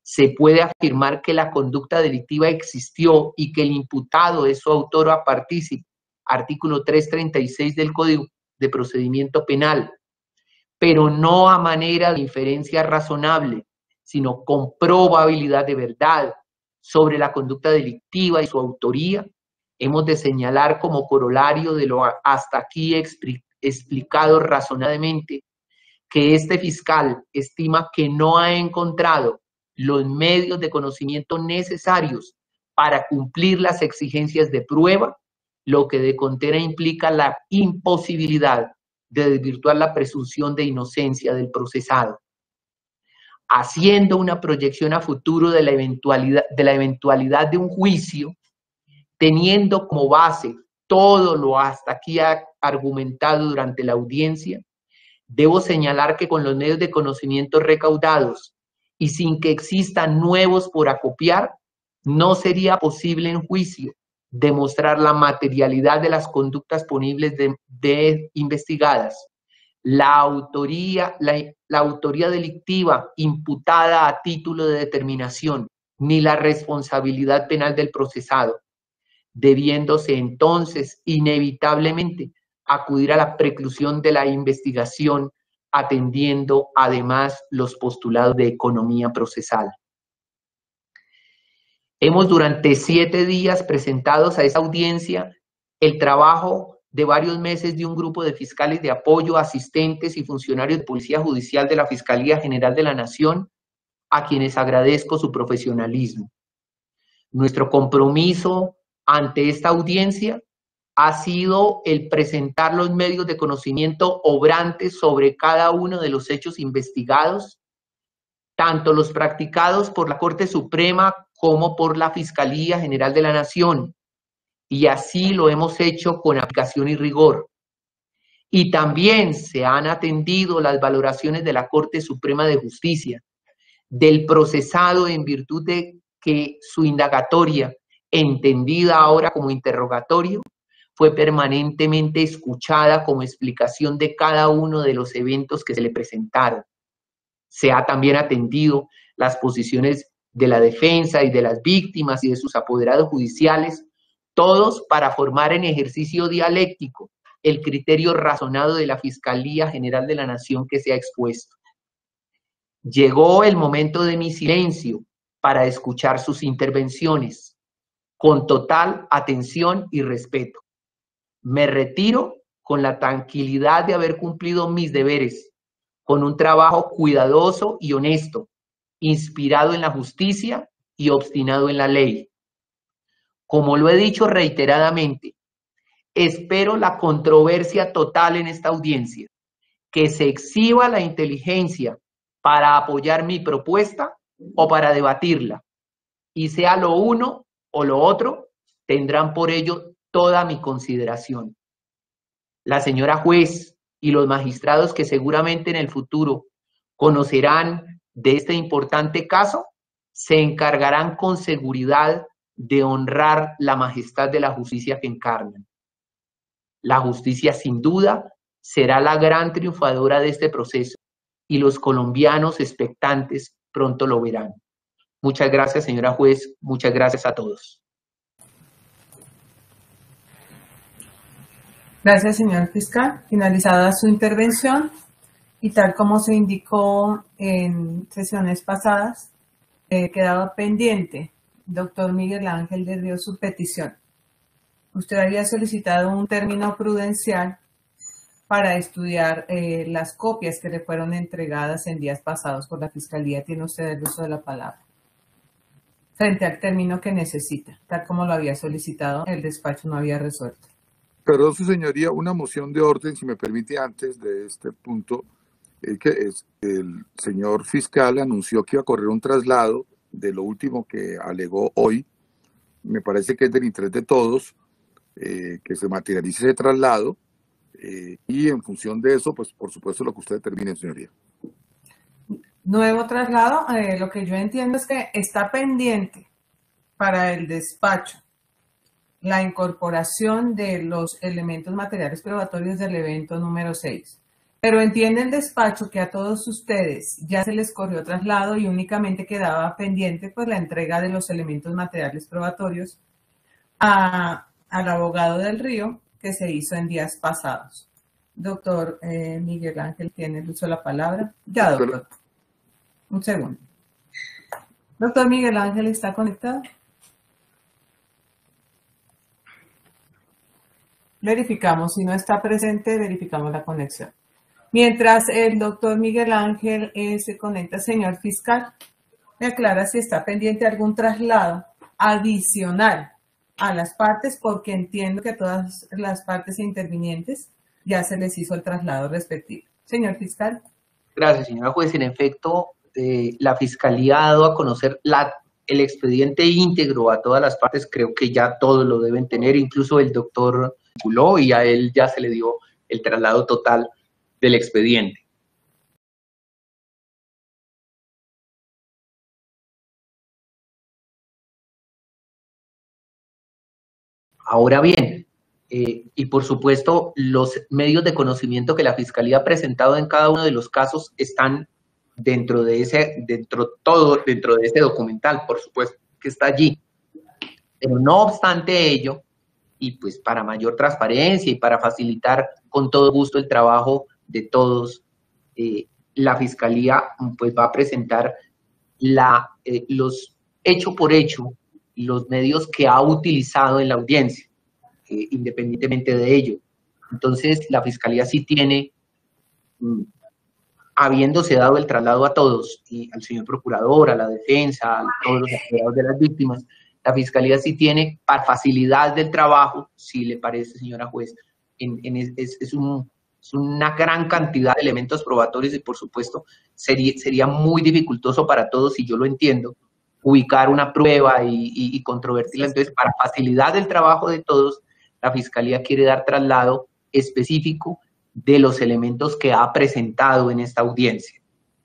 se puede afirmar que la conducta delictiva existió y que el imputado es su autor o partícipe, artículo 336 del Código de Procedimiento Penal, pero no a manera de inferencia razonable, sino con probabilidad de verdad sobre la conducta delictiva y su autoría. Hemos de señalar como corolario de lo hasta aquí explicado razonadamente que este fiscal estima que no ha encontrado los medios de conocimiento necesarios para cumplir las exigencias de prueba, lo que de contera implica la imposibilidad de desvirtuar la presunción de inocencia del procesado. Haciendo una proyección a futuro de la eventualidad de un juicio, teniendo como base todo lo hasta aquí argumentado durante la audiencia, debo señalar que con los medios de conocimiento recaudados y sin que existan nuevos por acopiar, no sería posible en juicio demostrar la materialidad de las conductas punibles de investigadas, la autoría delictiva imputada a título de determinación, ni la responsabilidad penal del procesado, debiéndose entonces inevitablemente acudir a la preclusión de la investigación, atendiendo además los postulados de economía procesal. Hemos durante 7 días presentados a esa audiencia el trabajo de varios meses de un grupo de fiscales de apoyo, asistentes y funcionarios de Policía Judicial de la Fiscalía General de la Nación, a quienes agradezco su profesionalismo. Nuestro compromiso ante esta audiencia ha sido el presentar los medios de conocimiento obrantes sobre cada uno de los hechos investigados, tanto los practicados por la Corte Suprema como por la Fiscalía General de la Nación, y así lo hemos hecho con aplicación y rigor. Y también se han atendido las valoraciones de la Corte Suprema de Justicia, del procesado en virtud de que su indagatoria, entendida ahora como interrogatorio, fue permanentemente escuchada como explicación de cada uno de los eventos que se le presentaron. Se ha también atendido las posiciones de la defensa y de las víctimas y de sus apoderados judiciales, todos para formar en ejercicio dialéctico el criterio razonado de la Fiscalía General de la Nación que se ha expuesto. Llegó el momento de mi silencio para escuchar sus intervenciones con total atención y respeto. Me retiro con la tranquilidad de haber cumplido mis deberes, con un trabajo cuidadoso y honesto, inspirado en la justicia y obstinado en la ley. Como lo he dicho reiteradamente, espero la controversia total en esta audiencia, que se exhiba la inteligencia para apoyar mi propuesta o para debatirla, y sea lo uno o lo otro, tendrán por ello toda mi consideración. La señora juez y los magistrados que seguramente en el futuro conocerán de este importante caso, se encargarán con seguridad de honrar la majestad de la justicia que encarnan. La justicia, sin duda, será la gran triunfadora de este proceso y los colombianos expectantes pronto lo verán. Muchas gracias, señora juez. Muchas gracias a todos. Gracias, señor fiscal. Finalizada su intervención y tal como se indicó en sesiones pasadas, quedaba pendiente, doctor Miguel Ángel de Ríos, su petición. Usted había solicitado un término prudencial para estudiar las copias que le fueron entregadas en días pasados por la Fiscalía. Tiene usted el uso de la palabra. Frente al término que necesita, tal como lo había solicitado, el despacho no había resuelto. Perdón, su señoría, una moción de orden, si me permite, antes de este punto, que es el señor fiscal anunció que iba a correr un traslado de lo último que alegó hoy. Me parece que es del interés de todos que se materialice ese traslado y en función de eso, pues por supuesto lo que usted determine, señoría. Nuevo traslado, lo que yo entiendo es que está pendiente para el despacho la incorporación de los elementos materiales probatorios del evento número 6. Pero entiende el despacho que a todos ustedes ya se les corrió traslado y únicamente quedaba pendiente pues la entrega de los elementos materiales probatorios al abogado del Río, que se hizo en días pasados. Doctor Miguel Ángel tiene el uso de la palabra. Ya, doctor. Un segundo. Doctor Miguel Ángel, ¿está conectado? Verificamos, si no está presente, verificamos la conexión. Mientras el doctor Miguel Ángel se conecta, señor fiscal, me aclara si está pendiente algún traslado adicional a las partes, porque entiendo que a todas las partes intervinientes ya se les hizo el traslado respectivo. Señor fiscal. Gracias, señora juez. En efecto, la Fiscalía ha dado a conocer el expediente íntegro a todas las partes. Creo que ya todos lo deben tener, incluso el doctor Culó, y a él ya se le dio el traslado total del expediente. Ahora bien, y por supuesto, los medios de conocimiento que la Fiscalía ha presentado en cada uno de los casos están dentro de ese documental, por supuesto, que está allí. Pero no obstante ello, y pues para mayor transparencia y para facilitar con todo gusto el trabajo de todos, la Fiscalía pues va a presentar los hecho por hecho, los medios que ha utilizado en la audiencia, independientemente de ello. Entonces, la Fiscalía sí tiene, habiéndose dado el traslado a todos, y al señor procurador, a la defensa, a todos los apoderados de las víctimas, la Fiscalía sí tiene, para facilidad del trabajo, si le parece, señora juez, es una gran cantidad de elementos probatorios y, por supuesto, sería muy dificultoso para todos, y yo lo entiendo, ubicar una prueba y controvertirla. Entonces, para facilidad del trabajo de todos, la Fiscalía quiere dar traslado específico de los elementos que ha presentado en esta audiencia.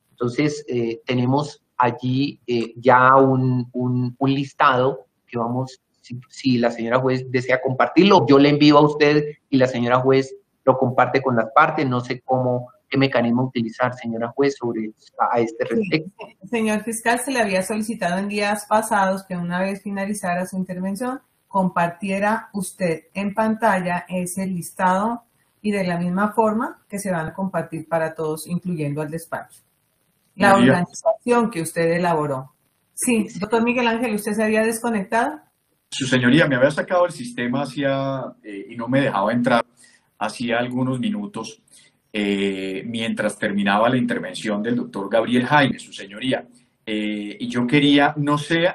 Entonces, tenemos allí ya un listado que vamos si la señora juez desea compartirlo, yo le envío a usted y la señora juez lo comparte con las partes. No sé qué mecanismo utilizar, señora juez, a este respecto. Sí, señor fiscal, se le había solicitado en días pasados que una vez finalizara su intervención, compartiera usted en pantalla ese listado y de la misma forma que se van a compartir para todos, incluyendo al despacho. La organización que usted elaboró. Sí, doctor Miguel Ángel, ¿usted se había desconectado? Su señoría, me había sacado el sistema y no me dejaba entrar hacía algunos minutos mientras terminaba la intervención del doctor Gabriel Jaime, su señoría. Y yo quería, no sé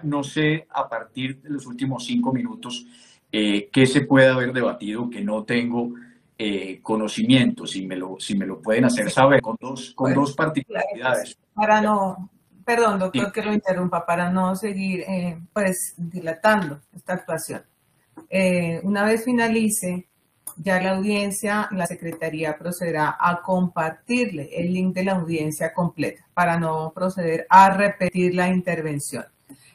a partir de los últimos 5 minutos qué se puede haber debatido que no tengo conocimiento, si me lo pueden hacer saber con dos particularidades. Para no, perdón, doctor, que lo interrumpa, para no seguir pues dilatando esta actuación. Una vez finalice ya la audiencia, la Secretaría procederá a compartirle el link de la audiencia completa para no proceder a repetir la intervención.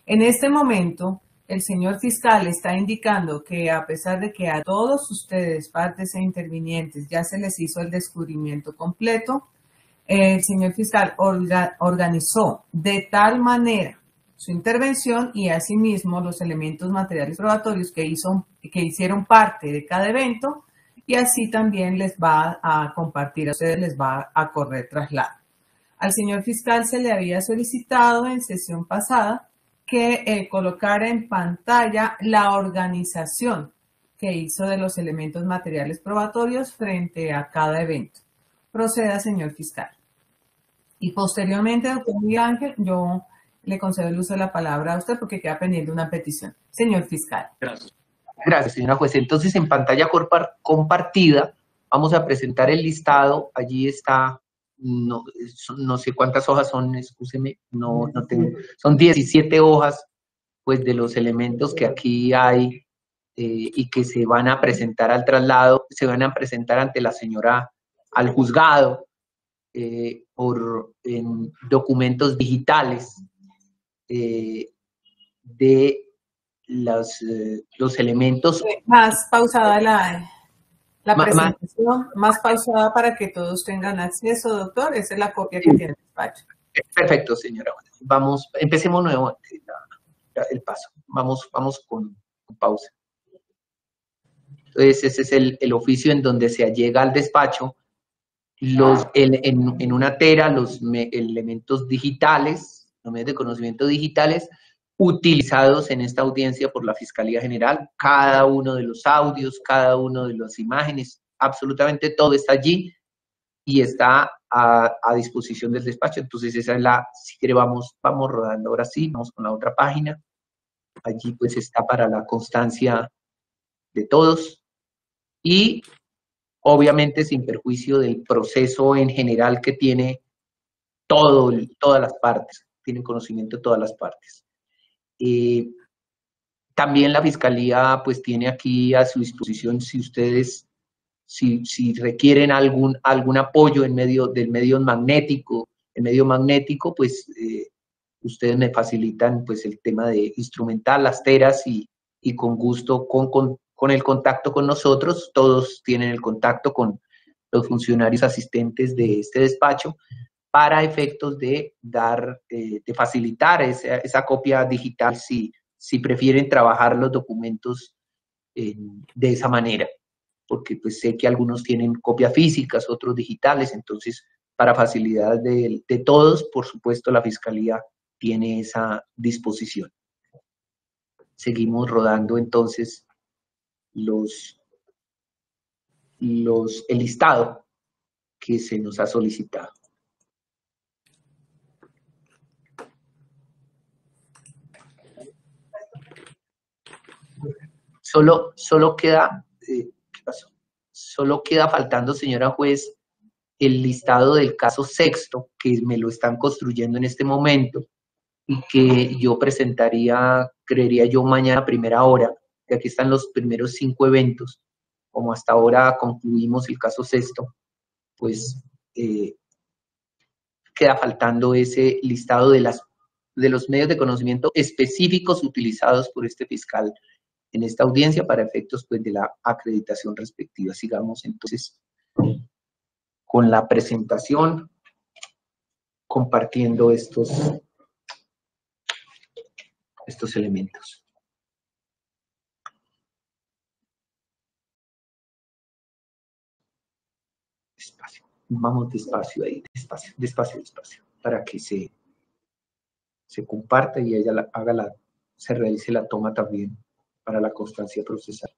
En este momento, el señor fiscal está indicando que a pesar de que a todos ustedes, partes e intervinientes, ya se les hizo el descubrimiento completo, el señor fiscal organizó de tal manera su intervención y asimismo los elementos materiales probatorios que hicieron parte de cada evento, y así también les va a compartir, a ustedes les va a correr traslado. Al señor fiscal se le había solicitado en sesión pasada que colocara en pantalla la organización que hizo de los elementos materiales probatorios frente a cada evento. Proceda, señor fiscal. Y posteriormente, doctor Miguel Ángel, yo le concedo el uso de la palabra a usted porque queda pendiente una petición. Señor fiscal. Gracias. Gracias, señora juez. Entonces, en pantalla compartida, vamos a presentar el listado. Allí está, no sé cuántas hojas son, excúseme, no tengo. Son 17 hojas, pues, de los elementos que aquí hay y que se van a presentar al traslado, se van a presentar ante la señora, al juzgado, en documentos digitales de los elementos. Más pausada la presentación, más pausada para que todos tengan acceso, doctor. Esa es la copia que tiene el despacho. Perfecto, señora. Empecemos nuevamente el paso. Vamos con pausa. Entonces, ese es el oficio en donde se allega al despacho en una tera los elementos digitales, los medios de conocimiento digitales, utilizados en esta audiencia por la Fiscalía General. Cada uno de los audios, cada uno de las imágenes, absolutamente todo está allí y está a disposición del despacho. Entonces esa es si quiere vamos rodando. Ahora sí, vamos con la otra página. Allí pues está para la constancia de todos y obviamente sin perjuicio del proceso en general que tiene todas las partes, tienen conocimiento de todas las partes. También la Fiscalía pues tiene aquí a su disposición, si ustedes, si requieren algún apoyo del medio magnético, pues ustedes me facilitan pues el tema de instrumental, las teras y con gusto, con el contacto con nosotros, todos tienen el contacto con los funcionarios asistentes de este despacho, para efectos de facilitar esa copia digital si prefieren trabajar los documentos de esa manera, porque pues sé que algunos tienen copias físicas, otros digitales, entonces para facilidad de todos, por supuesto, la Fiscalía tiene esa disposición. Seguimos rodando entonces el listado que se nos ha solicitado. Solo queda, ¿qué pasó? Solo queda faltando, señora juez, el listado del caso sexto, que me lo están construyendo en este momento, y que yo presentaría, creería yo, mañana a primera hora, que aquí están los primeros 5 eventos. Como hasta ahora concluimos el caso sexto, pues queda faltando ese listado de los medios de conocimiento específicos utilizados por este fiscal en esta audiencia para efectos pues, de la acreditación respectiva. Sigamos entonces con la presentación, compartiendo estos elementos. Despacio. Vamos despacio ahí, despacio, despacio, despacio, para que se comparta y ella se realice la toma también para la constancia procesal.